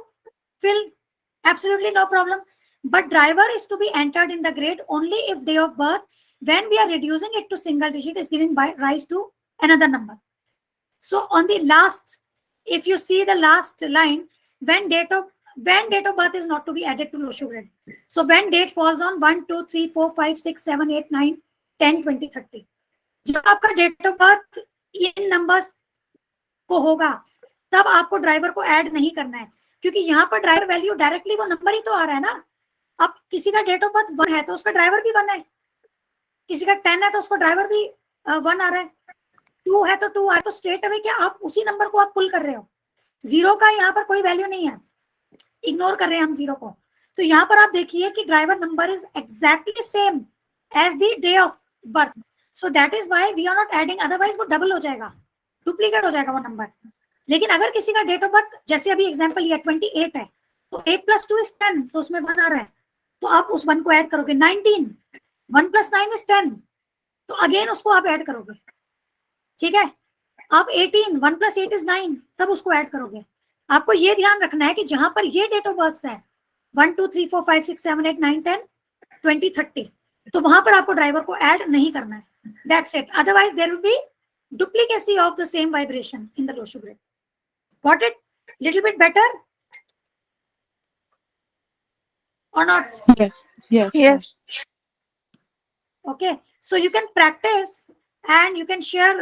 fill, absolutely no problem. But driver is to be entered in the grid only if day of birth, when we are reducing it to single digit, is giving rise to another number. So on the last, if you see the last line, when date of birth is not to be added to Losho grid. So when date falls on 1, 2, 3, 4, 5, 6, 7, 8, 9, 10, 20, 30. जब आपका date of birth in numbers को होगा तब आपको driver को add नहीं करना है, क्योंकि यहाँ पर ड्राइवर वैल्यू डायरेक्टली वो नंबर ही तो आ रहा है ना. अब किसी का डेट ऑफ बर्थ 1 है तो उसका ड्राइवर भी 1 है, किसी का 10 है तो उसका ड्राइवर भी 1 आ रहा है, 2 है तो 2 आ रहा है. तो स्ट्रेट अवे क्या आप उसी नंबर को आप पुल कर रहे हो. 0 का यहाँ पर कोई वैल्यू नहीं है, इग्नोर कर रहे हैं हम 0 को. तो यहाँ पर आप देखिए कि driver number is exactly same as the day of birth. So that is why we are not adding, otherwise वो डबल हो जाएगा, डुप्लीकेट हो जाएगा वो नंबर. लेकिन अगर किसी का डेट ऑफ बर्थ, जैसे अभी एग्जांपल लिया 28 है तो 8 + 2 = 10, तो उसमें 1 आ रहा है तो आप उस 1 को ऐड करोगे. 19, 1 + 9 = 10, तो अगेन उसको आप ऐड करोगे. ठीक है. आप 18, 1 + 8 = 9, तब उसको ऐड करोगे. आपको ये ध्यान रखना है कि जहां पर ये डेट ऑफ बर्थ है 1, 2, 3, 4, 5, 6, 7, 8, 9, 10, 20, 30, तो वहां पर आपको ड्राइवर को ऐड नहीं करना है, that's it, otherwise there will be duplicacy of the same vibration in the Loshu grid. Got it? Little bit better or not? Yes. Okay, so you can practice and you can share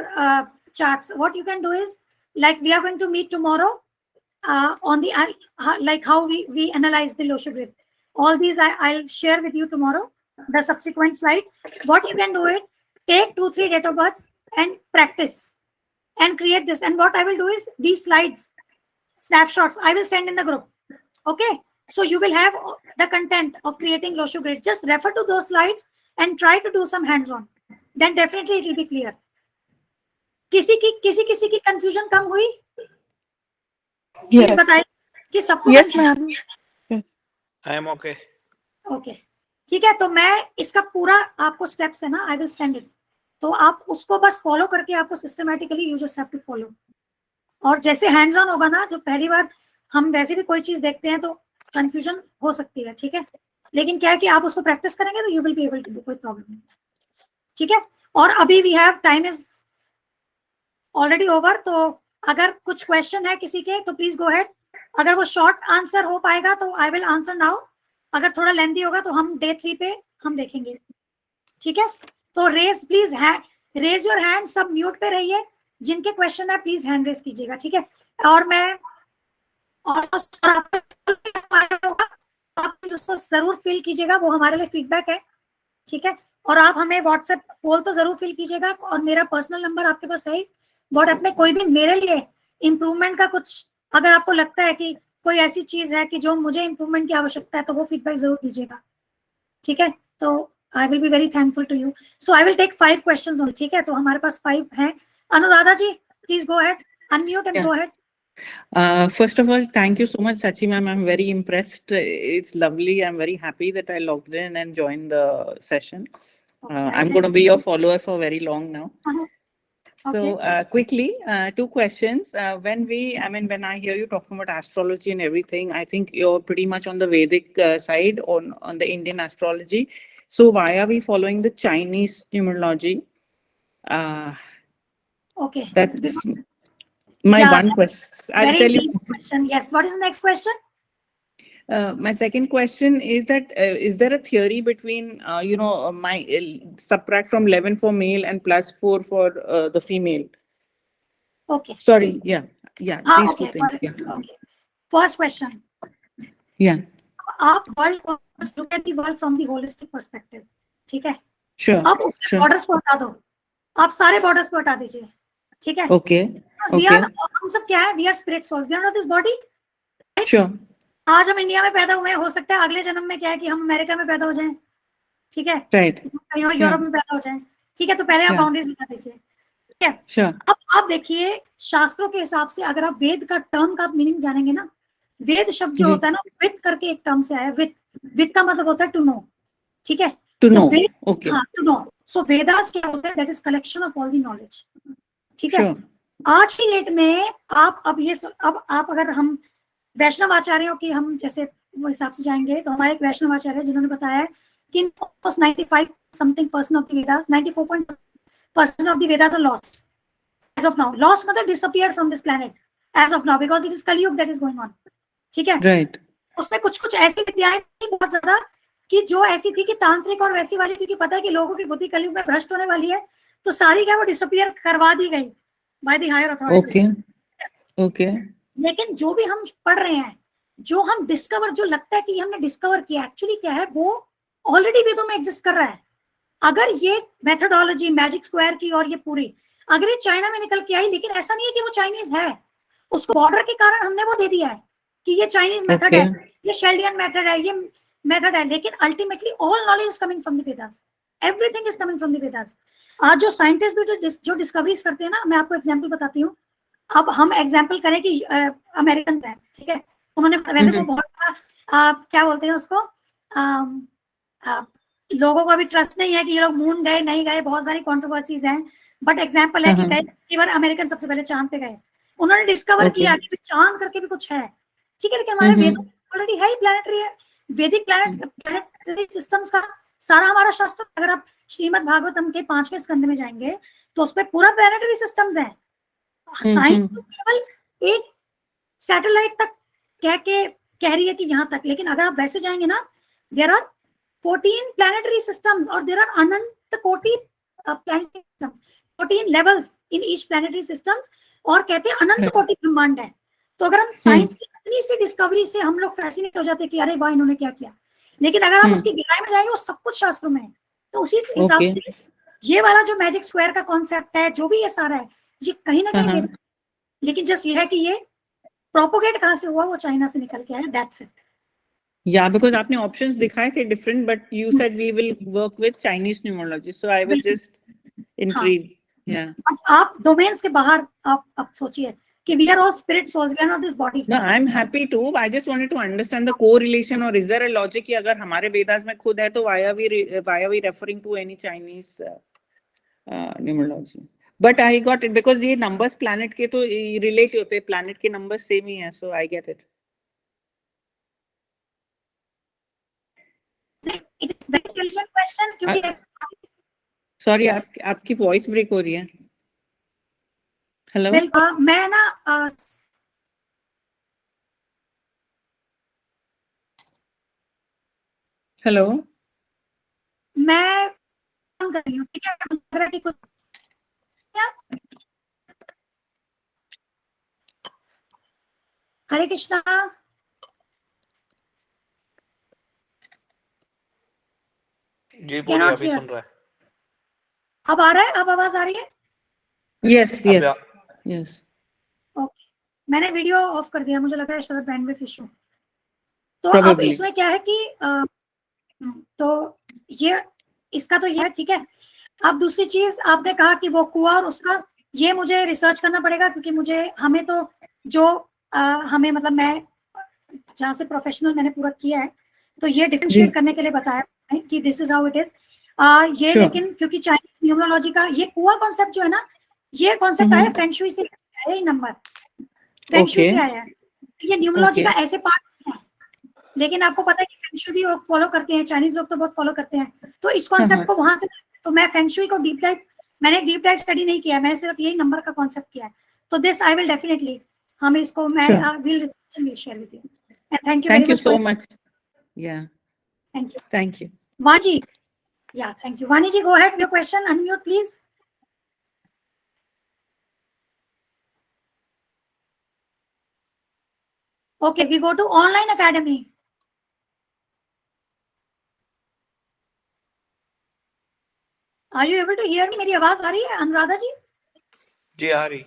charts. What you can do is, like we are going to meet tomorrow on the like how we analyze the Loshu grid. All these I'll share with you tomorrow, the subsequent slides. What you can do it, take 2-3 date of births and practice and create this. And what I will do is, these slides, snapshots, I will send in the group. Okay, so you will have the content of creating Loshu grid. Just refer to those slides and try to do some hands-on. Then definitely it will be clear. किसी की confusion कम हुई? Yes. बताइए कि सबको Yes, ma'am. I am okay. Okay, ठीक है, तो मैं इसका पूरा आपको स्टेप्स है ना, आई विल सेंड इट, तो आप उसको बस फॉलो करके आपको systematically you just have to follow. और जैसे हैंड्स ऑन होगा ना, जो पहली बार हम वैसे भी कोई चीज देखते हैं तो कंफ्यूजन हो सकती है, ठीक है, लेकिन क्या है कि आप उसको प्रैक्टिस करेंगे तो you will be able to do, कोई प्रॉब्लम नहीं, ठीक है। और अभी we have time is already over, तो अगर कुछ क्वेश्चन है किसी के तो प्लीज गो हेड। अगर वो शॉर्ट आंसर हो पाएगा तो आई विल आंसर नाउ, अगर थोड़ा लेंथी होगा तो हम डे 3 पे हम देखेंगे, ठीक है। तो raise please raise your hand, सब म्यूट पे रहिए, जिनके क्वेश्चन है प्लीज हैंड रेज कीजिएगा, ठीक है। और मैं आप उसको जरूर फिल कीजिएगा, वो हमारे लिए फीडबैक है, ठीक है। और आप हमें व्हाट्सएप पोल तो जरूर फिल कीजिएगा, और मेरा पर्सनल नंबर आपके पास है, व्हाट्सएप में कोई भी मेरे लिए इम्प्रूवमेंट का कुछ अगर आपको लगता है कि कोई ऐसी चीज है कि जो मुझे इम्प्रूवमेंट की आवश्यकता है तो वो फीडबैक जरूर दीजिएगा, ठीक है। तो I will be very thankful to you. So I will take 5 questions only, ठीक है। तो हमारे पास 5 हैं। अनुराधा जी, please go ahead, unmute and go ahead. First of all, thank you so much, Sachi ma'am. I'm very impressed. It's lovely. I'm very happy that I logged in and joined the session. I'm going to be your follower for very long now. So quickly, 2 questions. When I hear you talking about astrology and everything, I think you're pretty much on the Vedic side, on the Indian astrology. So why are we following the Chinese numerology? Okay. That's my one question. I'll Very tell you. deep question. Yes. What is the next question? My second question is that is there a theory between my subtract from 11 for male and +4 for the female? Okay. Sorry. Yeah. These okay, 2 things. Yeah. Okay. First question. Yeah. आप world को look at the world from the holistic perspective, ठीक है। Sure. अब borders को हटा दो, आप सारे बॉर्डर्स को हटा दीजिए, ठीक है। Okay. हम सब क्या है, we are spirit souls, we are not this body. Sure. आज हम इंडिया में पैदा हुए हैं, हो सकता है अगले जन्म में क्या है कि हम अमेरिका में पैदा हो जाएं, ठीक है, Right. कहीं और यूरोप में पैदा हो जाएं, ठीक है। तो पहले आप बाउंड्रीज हटा दीजिए, ठीक है। Sure. अब आप देखिए शास्त्रों के हिसाब से, अगर आप वेद का टर्म का मीनिंग जानेंगे ना, वेद शब्द जो होता है ना, विद करके एक टर्म से आया, विद का मतलब होता है टू नो, ठीक है। To know. तो Okay. हाँ, टू नो। सो वेदास क्या होता है, that is collection of all the knowledge, ठीक है। Sure. आज की डेट में आप अब आप अगर हम वैष्णव आचार्यों की हम जैसे वो हिसाब से जाएंगे, तो हमारे एक वैष्णव आचार्य जिन्होंने बताया कि 95% of the Vedas, 94% of the Vedas are lost as of now. Lost मतलब disappeared from this planet as of now, because it is Kalyug that is going on, ठीक है। Right. उसमें कुछ ऐसी विद्याएं थी बहुत ज्यादा कि जो ऐसी थी कि तांत्रिक और वैसी वाली, क्योंकि पता है कि लोगों की बुद्धि कलयुग में भ्रष्ट होने वाली है, तो सारी क्या वो डिसअपीयर करवा दी गई by the higher authority. Okay. लेकिन जो भी हम पढ़ रहे हैं, जो हम डिस्कवर, जो लगता है कि हमने डिस्कवर किया, एक्चुअली क्या है वो ऑलरेडी वेदों में एग्जिस्ट कर रहा है। अगर ये मेथोडोलॉजी मैजिक स्क्वायर की और ये पूरी अगर ये चाइना में निकल के आई, लेकिन ऐसा नहीं है कि वो चाइनीज है, उसको बॉर्डर के कारण हमने वो दे दिया है कि ये चाइनीज मेथड है, ये शेल्डियन मेथड है, ये मेथड है, लेकिन ultimately all knowledge is coming from the Vedas, everything is coming from the Vedas. आज जो साइंटिस्ट भी जो डिस्कवरीज करते हैं ना, मैं आपको एग्जांपल बताती हूँ। अब हम एग्जांपल करें कि अमेरिकन है, ठीक है, उन्होंने वैसे तो बहुत क्या बोलते हैं उसको, लोगों को अभी ट्रस्ट नहीं है कि ये लोग मून गए नहीं गए, बहुत सारी कंट्रोवर्सीज हैं, बट एग्जांपल है कि कई बार अमेरिकन सबसे पहले चांद पे गए, उन्होंने डिस्कवर किया कि चांद करके भी कुछ है, ठीक है। लेकिन हमारे वेदों ऑलरेडी है ही प्लैनेटरी, वैदिक प्लैनेटरी सिस्टम्स का सारा हमारा शास्त्र, अगर आप श्रीमद् भागवतम के 5वें स्कंद में जाएंगे तो उस पर पूरा प्लैनेटरी सिस्टम्स है। साइंस तो केवल एक सैटेलाइट तक कह रही है कि यहाँ तक, लेकिन अगर आप वैसे जाएंगे ना, देयर आर 14 प्लैनेटरी सिस्टम्स और देयर आर अनंत कोटि planetary systems, 14 levels in each planetary systems, और कहते हैं अनंत कोटि ब्रह्मांड है। तो अगर हम साइंस की इतनी सी डिस्कवरी से हम लोग फैसिनेट हो जाते हैं कि अरे वाह इन्होंने क्या किया, लेकिन अगर हम उसकी गहराई में जाएंगे वो सब कुछ शास्त्रों में है। तो उसी हिसाब से ये वाला जो मैजिक स्क्वायर का कॉन्सेप्ट है, जो भी ये सारा है, ये कहीं ना कहीं लेकिन जस्ट ये है कि ये प्रोपोगेट कहाँ से हुआ, वो चाइना से निकल के आया, दैट्स इट। Yeah, because आपने options दिखाए थे different, but you said we will work with Chinese numerology, so I was just intrigued. Yeah. आप डोमेन्स के बाहर आप सोचिए कि we are all spirit souls, we are not this body. No, I'm happy too. I just wanted to understand the correlation, or is there a logic कि अगर हमारे वेदास में खुद है तो why are we referring to any Chinese numerology? But I got it because ये numbers planet के तो relate होते हैं, planet के numbers same ही है, so I get it. It is very intelligent question क्योंकि Sorry, आपकी voice break हो रही है. Hello. मैं ना Hello. मैं काम कर रही हूँ, ठीक है, कुछ हरे कृष्णा। जी बोलिए, अभी सुन रहा है। अब आ रहा है, अब आवाज आ रही है? Yes, yes, yes. ओके, मैंने वीडियो ऑफ कर दिया, मुझे लग रहा है शायद बैंडविड्थ इशू। तो Probably. अब इसमें क्या है कि तो ये इसका तो ये है, ठीक है। अब दूसरी चीज आपने कहा कि वो कुआं और उसका, ये मुझे रिसर्च करना पड़ेगा क्योंकि हमें तो जो हमें मतलब मैं जहाँ से प्रोफेशनल मैंने पूरा किया है, तो ये डिफरेंशिएट करने के लिए बताया है कि this is how it is ये sure. लेकिन क्योंकि चाइनीज न्यूमरोलॉजी का ये कुआं कॉन्सेप्ट जो है ना, ये कॉन्सेप्ट आया फेंग शुई से, यही नंबर फेंग शुई से आया है। ये न्यूमरोलॉजी का ऐसे पार्ट है, लेकिन आपको पता है कि फेंग शुई भी लोग फॉलो करते हैं, चाइनीज लोग तो बहुत फॉलो करते हैं। तो इस कॉन्सेप्ट को वहां से, तो मैं फेंग शुई को मैंने डीप डाइव स्टडी नहीं किया, मैंने सिर्फ यही नंबर का कॉन्सेप्ट किया है। तो दिस आई विल डेफिनेटली, हम इसको मैं will share with you, and thank you so much. Yeah thank you Vani. Yeah, thank you. Vani ji, go ahead with your question. Unmute, please. Okay, we go to online academy. Are you able to hear me? मेरी आवाज आ रही है अनुराधा जी? जी आ रही।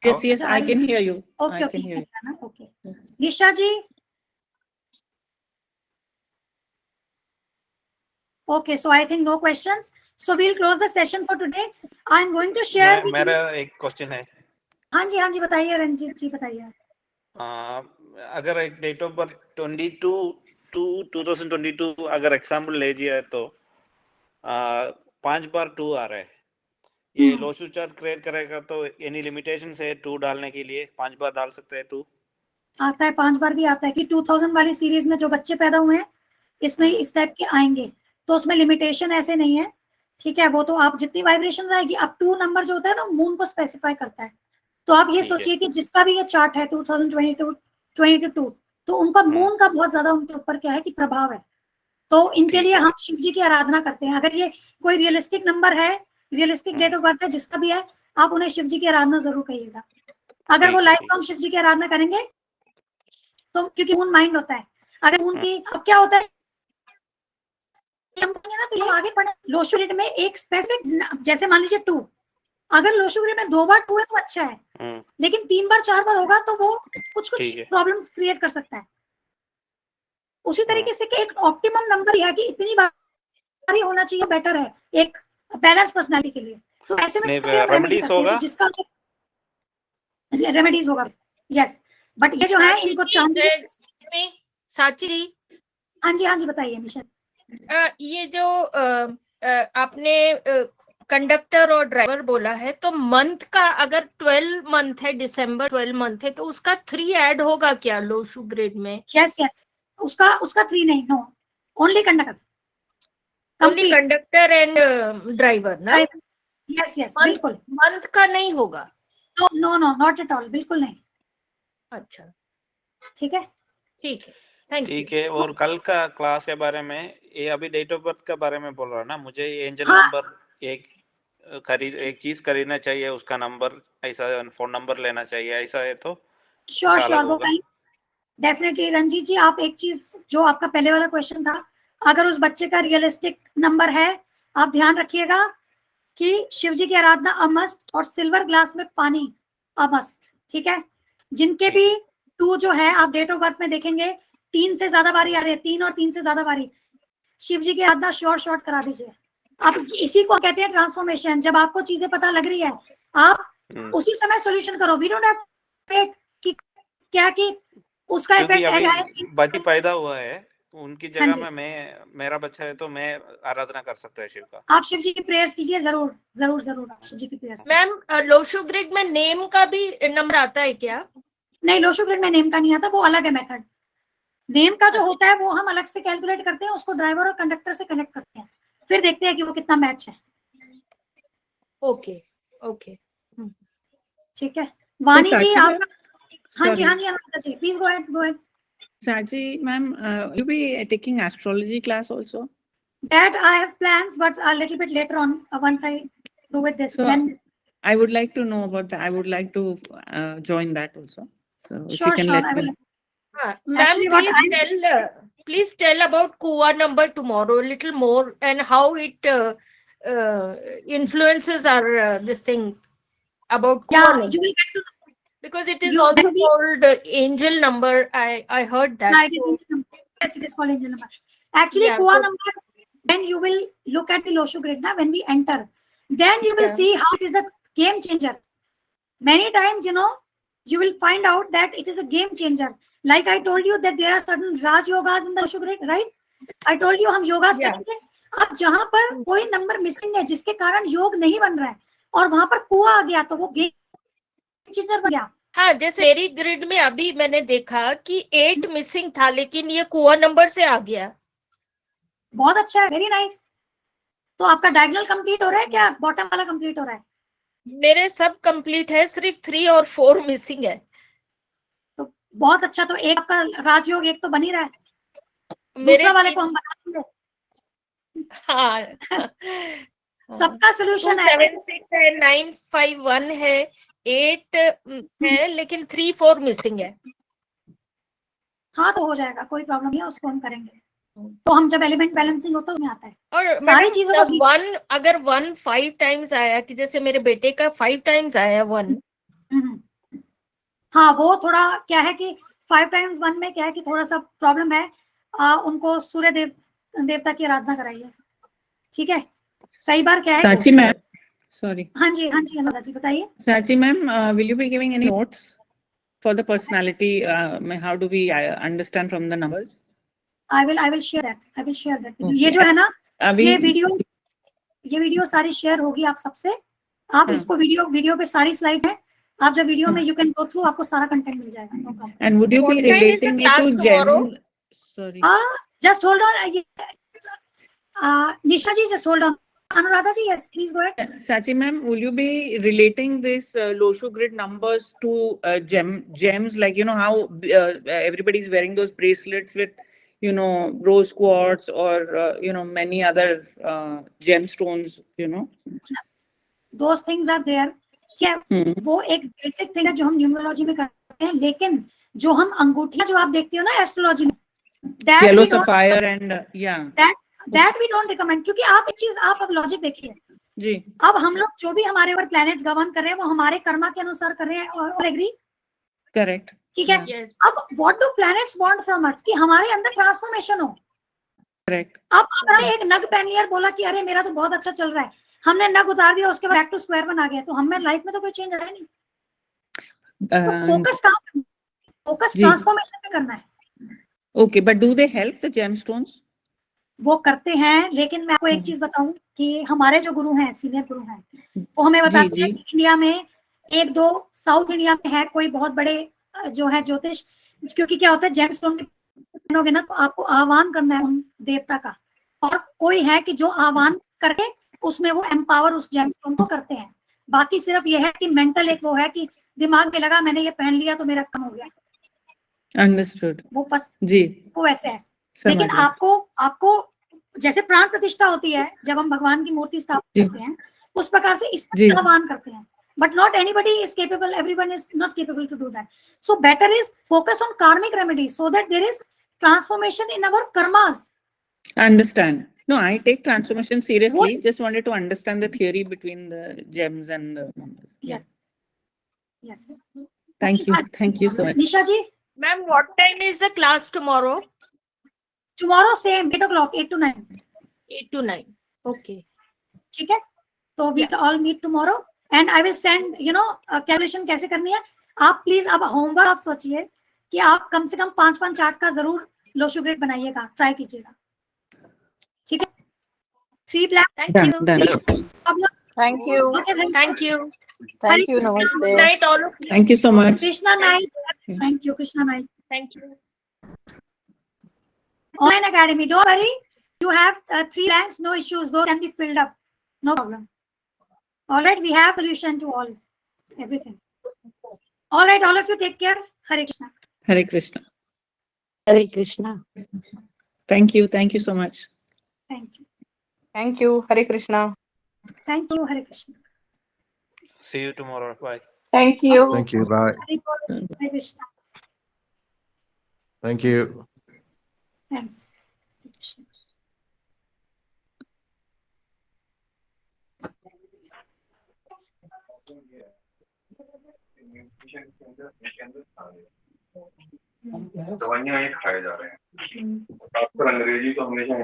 Yes, yes, I can hear you. Okay, I can hear you. Okay. Nisha ji. Okay, so I think no questions. So we'll close the session for today. I'm going to share. मेरा एक question है। हाँ जी बताइए रंजीत जी, बताइए। अगर एक date of birth 22/2/2022 अगर example ले लिया है तो 5 बार 2 आ रहा है, ये लोशू चार्ट क्रिएट करेगा तो एनी लिमिटेशन है 2 डालने के लिए? 5 बार डाल सकते हैं 2? आता है, 5 बार भी आता है कि 2000 वाली सीरीज में जो बच्चे पैदा हुए हैं इसमें इस टाइप के आएंगे, तो उसमें लिमिटेशन ऐसे नहीं है, ठीक है। वो तो आप जितनी वाइब्रेशंस आएगी, अब 2 नंबर जो होता है ना मून को स्पेसिफाई करता है। तो आप ये सोचिए कि जिसका भी ये चार्ट है 2022 तो उनका मून का बहुत ज्यादा उनके ऊपर क्या है कि प्रभाव है। तो इनके लिए हम शिव जी की आराधना करते हैं। अगर ये कोई रियलिस्टिक नंबर है, रियलिस्टिक डेट ऑफ बर्थ है, जिसका भी है, आप उन्हें शिव जी की आराधना जरूर करिएगा। अगर वो लाइफ टाइम शिव जी की आराधना करेंगे तो, क्योंकि मून माइंड होता है, अगर उनकी अब क्या होता है ना, तो ये आगे पढ़े लोशू ग्रिड में एक स्पेसिफिक, जैसे मान लीजिए 2, अगर लोशू ग्रिड में 2 बार 2 है तो अच्छा है, लेकिन 3 बार 4 बार होगा तो वो कुछ प्रॉब्लम्स क्रिएट कर सकता है। उसी तरीके से कि एक ऑप्टिमम नंबर है कि इतनी बार ही होना चाहिए, बेटर है एक बैलेंस पर्सनालिटी के लिए। तो ऐसे में रेमेडीज होगा, जिसका रेमेडीज होगा, यस। बट ये जो है इनको चाहिए। साची जी, हाँ जी बताइए निशा। ये जो आपने कंडक्टर और ड्राइवर बोला है, तो मंथ का अगर 12 मंथ है, दिसंबर 12 मंथ है, तो उसका 3 ऐड होगा क्या लोशू ग्रिड में? यस उसका 3 नहीं, no, only conductor only conductor and driver ना? यस यस Month- बिल्कुल. मंथ का नहीं होगा? No no no not at all, बिल्कुल नहीं. अच्छा ठीक है. ठीक है, थैंक यू. ठीक है। और कल का क्लास के बारे में, ये अभी डेट ऑफ बर्थ के बारे में बोल रहा ना, मुझे एंजल हाँ. नंबर एक चीज खरीदना चाहिए, उसका नंबर, ऐसा फोन नंबर लेना चाहिए, ऐसा है तो श्योर उसका श्योर अलग वो होगा? डेफिनेटली रंजीत जी. आप एक चीज जो आपका पहले वाला क्वेश्चन था, अगर उस बच्चे का रियलिस्टिक नंबर है, आप ध्यान रखिएगा कि शिव जी की आराधना अमस्ट और सिल्वर ग्लास में पानी अमस्ट. ठीक है. जिनके भी 2 जो है, आप डेट ऑफ बर्थ में देखेंगे 3 से ज्यादा बारी आ रही है, 3 और 3 से ज्यादा बारी, शिव जी की आराधना श्योर शॉर्ट करा दीजिए. आप इसी को कहते हैं ट्रांसफॉर्मेशन. जब आपको चीजें पता लग रही है, आप उसी समय सॉल्यूशन करो. वी डोंट हैव वेट कि क्या कि उसका क्योंकि इफेक्ट ऐसा है अभी बच्ची पैदा हुआ है, उनकी हाँ जगह जी. में मेरा बच्चा है तो मैं आराधना कर सकता है शिव का। आप शिव जी की प्रेयर्स कीजिए, जरूर जरूर जरूर आप शिव जी की प्रेयर्स. मैम लोशो ग्रिड में नेम का भी नंबर आता है क्या? नहीं, लोशो ग्रिड में नेम का नहीं आता, वो अलग है मेथड. नेम का जो होता है वो हम अलग से कैलकुलेट करते हैं, उसको ड्राइवर और कंडक्टर से कनेक्ट करते हैं, फिर देखते हैं कि वो कितना मैच है. ओके ओके ठीक है. वाणी जी Sachi आप. ma'am? हाँ जी Sorry. हाँ जी Anuradha ji, please go ahead, go ahead. Sachi ma'am, you be taking astrology class also? That I have plans, but a little bit later on, once I do with this, So, then I would like to know about that. I would like to join that also. So if you sure can sure let I will. me. Ma'am Actually, what please tell about kua number tomorrow little more and how it influences our this thing about Yeah, Kuala, you will get to know. because it is you also will be- called angel number. I heard that. Yeah, it is angel number. Yes, it is called angel number. Actually, Yeah, Kua so- number, when you will look at the Losho grid, na, when we enter, then you will Yeah. see how it is a game changer. Many times, you will find out that it is a game changer. Like I told you that there are certain Raj yogas in the Losho grid, right? I told you हम योगास Yeah. करेंगे. अब जहां पर कोई number missing है जिसके कारण योग नहीं बन रहा है और वहां पर कुआ आ गया, तो वो गेम चेंजर बन गया. हाँ, जैसे मेरी ग्रिड में अभी मैंने देखा कि 8 मिसिंग था, लेकिन ये कुआ नंबर से आ गया. बहुत अच्छा है, वेरी नाइस. तो आपका डायगोनल कंप्लीट हो रहा है क्या? बॉटम वाला कंप्लीट हो रहा है? मेरे सब कंप्लीट है, सिर्फ 3 और 4 मिसिंग है. तो बहुत अच्छा. तो एक आपका राजयोग एक तो बन ही रहा है, मेरे दूसरा वाले को हम बना देंगे. हाँ सबका सोल्यूशन है. 276 है, 951 है, 8 है, लेकिन 3 4 मिसिंग है. हाँ तो हो जाएगा, कोई प्रॉब्लम नहीं है, उसको हम करेंगे. तो हम जब एलिमेंट बैलेंसिंग होता है उसमें आता है. और सारी मैडम चीजों को 1 अगर 1 5 टाइम्स आया, कि जैसे मेरे बेटे का 5 टाइम्स आया 1. हाँ वो थोड़ा क्या है कि 5 टाइम्स 1 में क्या है कि थोड़ा सा प्रॉब्लम है. उनको सूर्य देवता की आराधना कराइए. ठीक है. कई बार क्या है. Sachi ma'am, sorry. हाँ जी अनुराधा जी बताइए. Sachi ma'am, will you be giving any notes for the personality? How do we understand from the numbers? I will share that. Okay. ये जो है ना, अभी ये वीडियो सारी शेयर होगी आप सबसे. आप इसको वीडियो पे सारी स्लाइड है. आप जब वीडियो में यू कैन गो थ्रू, आपको सारा कंटेंट मिल जाएगा. No problem. And would you be What time is the relating it class to tomorrow? gem? Sorry. Just hold on. Nisha ji, just hold on. Anuradha ji, yes, please go ahead. Sachi ma'am, will you be relating this Losho grid numbers to gems, like how everybody's wearing those bracelets with rose quartz or many other gemstones, Those things are there. क्या वो एक basic thing है जो हम numerology में करते हैं, लेकिन जो हम अंगूठियां जो आप देखते हो ना एस्ट्रोलॉजी में, yellow sapphire and yeah, that we don't recommend. क्योंकि आप एक चीज, आप अब लॉजिक देखिए जी. अब हम लोग जो भी हमारे ऊपर प्लैनेट्स गवर्न कर रहे हैं वो हमारे कर्मा के अनुसार कर रहे हैं. और एग्री? Correct. ठीक है. Yes. अब what do planets want from us कि हमारे अंदर ट्रांसफॉर्मेशन हो. Correct. अब आपने एक नग पहन लिया और बोला कि अरे मेरा तो बहुत अच्छा चल रहा है, हमने नग उतार दिया, उसके बाद बैक टू स्क्वायर वन आ गया, तो हमें लाइफ में तो कोई चेंज आया नहीं. फोकस जी. ट्रांसफॉर्मेशन पे करना है. Okay, but do they help the gemstones? वो करते हैं, लेकिन मैं आपको एक चीज बताऊं कि हमारे जो गुरु हैं, सीनियर गुरु हैं, वो हमें बताते हैं कि इंडिया में 1-2 साउथ इंडिया में है कोई बहुत बड़े जो है ज्योतिष. क्योंकि क्या होता है, जेमस्टोन पहनोगे ना तो आपको आह्वान करना है उन देवता का, और कोई है कि जो आह्वान करके उसमें वो एम्पावर उस जेमस्टोन को करते हैं। बाकी सिर्फ ये है कि मेंटल एक वो है कि दिमाग में लगा मैंने ये पहन लिया तो मेरा काम हो गया, अंडरस्टूड वो बस जी, वो वैसे है। समझ लेकिन गई। आपको जैसे प्राण प्रतिष्ठा होती है जब हम भगवान की मूर्ति स्थापित जी। करते हैं, उस प्रकार से इसका जी। आह्वान करते हैं, but not anybody is capable, everyone is not capable to do that. So better is focus on karmic remedies so that there is transformation in our karmas. Understand. No, I take transformation seriously. What? Just wanted to understand the theory between the gems and the numbers. Yeah. Yes. Thank you. Thank you so much. Nisha ji, Ma'am, what time is the class tomorrow? tomorrow same 8 o'clock, 8 to 9. 8 to 9. Okay. ठीक है, तो we all meet tomorrow and I will send calculation कैसे करनी है। आप please अब homework आप सोचिए कि आप कम से कम 5-5 चार्ट का जरूर लोशो ग्रेड बनाइएगा, ट्राई कीजिएगा, ठीक है। 3 black, Thank you. Done. Thank you. okay, Thank you. Thank you. Good Namaste. night, all of you. Thank you so much. Krishna night, thank you, Krishna night. Thank you. Online Academy, don't worry, you have 3 blanks, no issues, those can be filled up, no problem. All right, we have solution to all, everything. All right, all of you take care. Hare Krishna. Hare Krishna. Hare Krishna. Thank you. Thank you so much. Thank you. Thank you. Hare Krishna. Thank you. Hare Krishna. See you tomorrow. Bye. Thank you. Thank you. Bye. Hare Krishna. Thank you. Thanks. Hare Krishna. दवाइयाँ ये खाए जा रहे हैं, खासकर अंग्रेजी तो हमेशा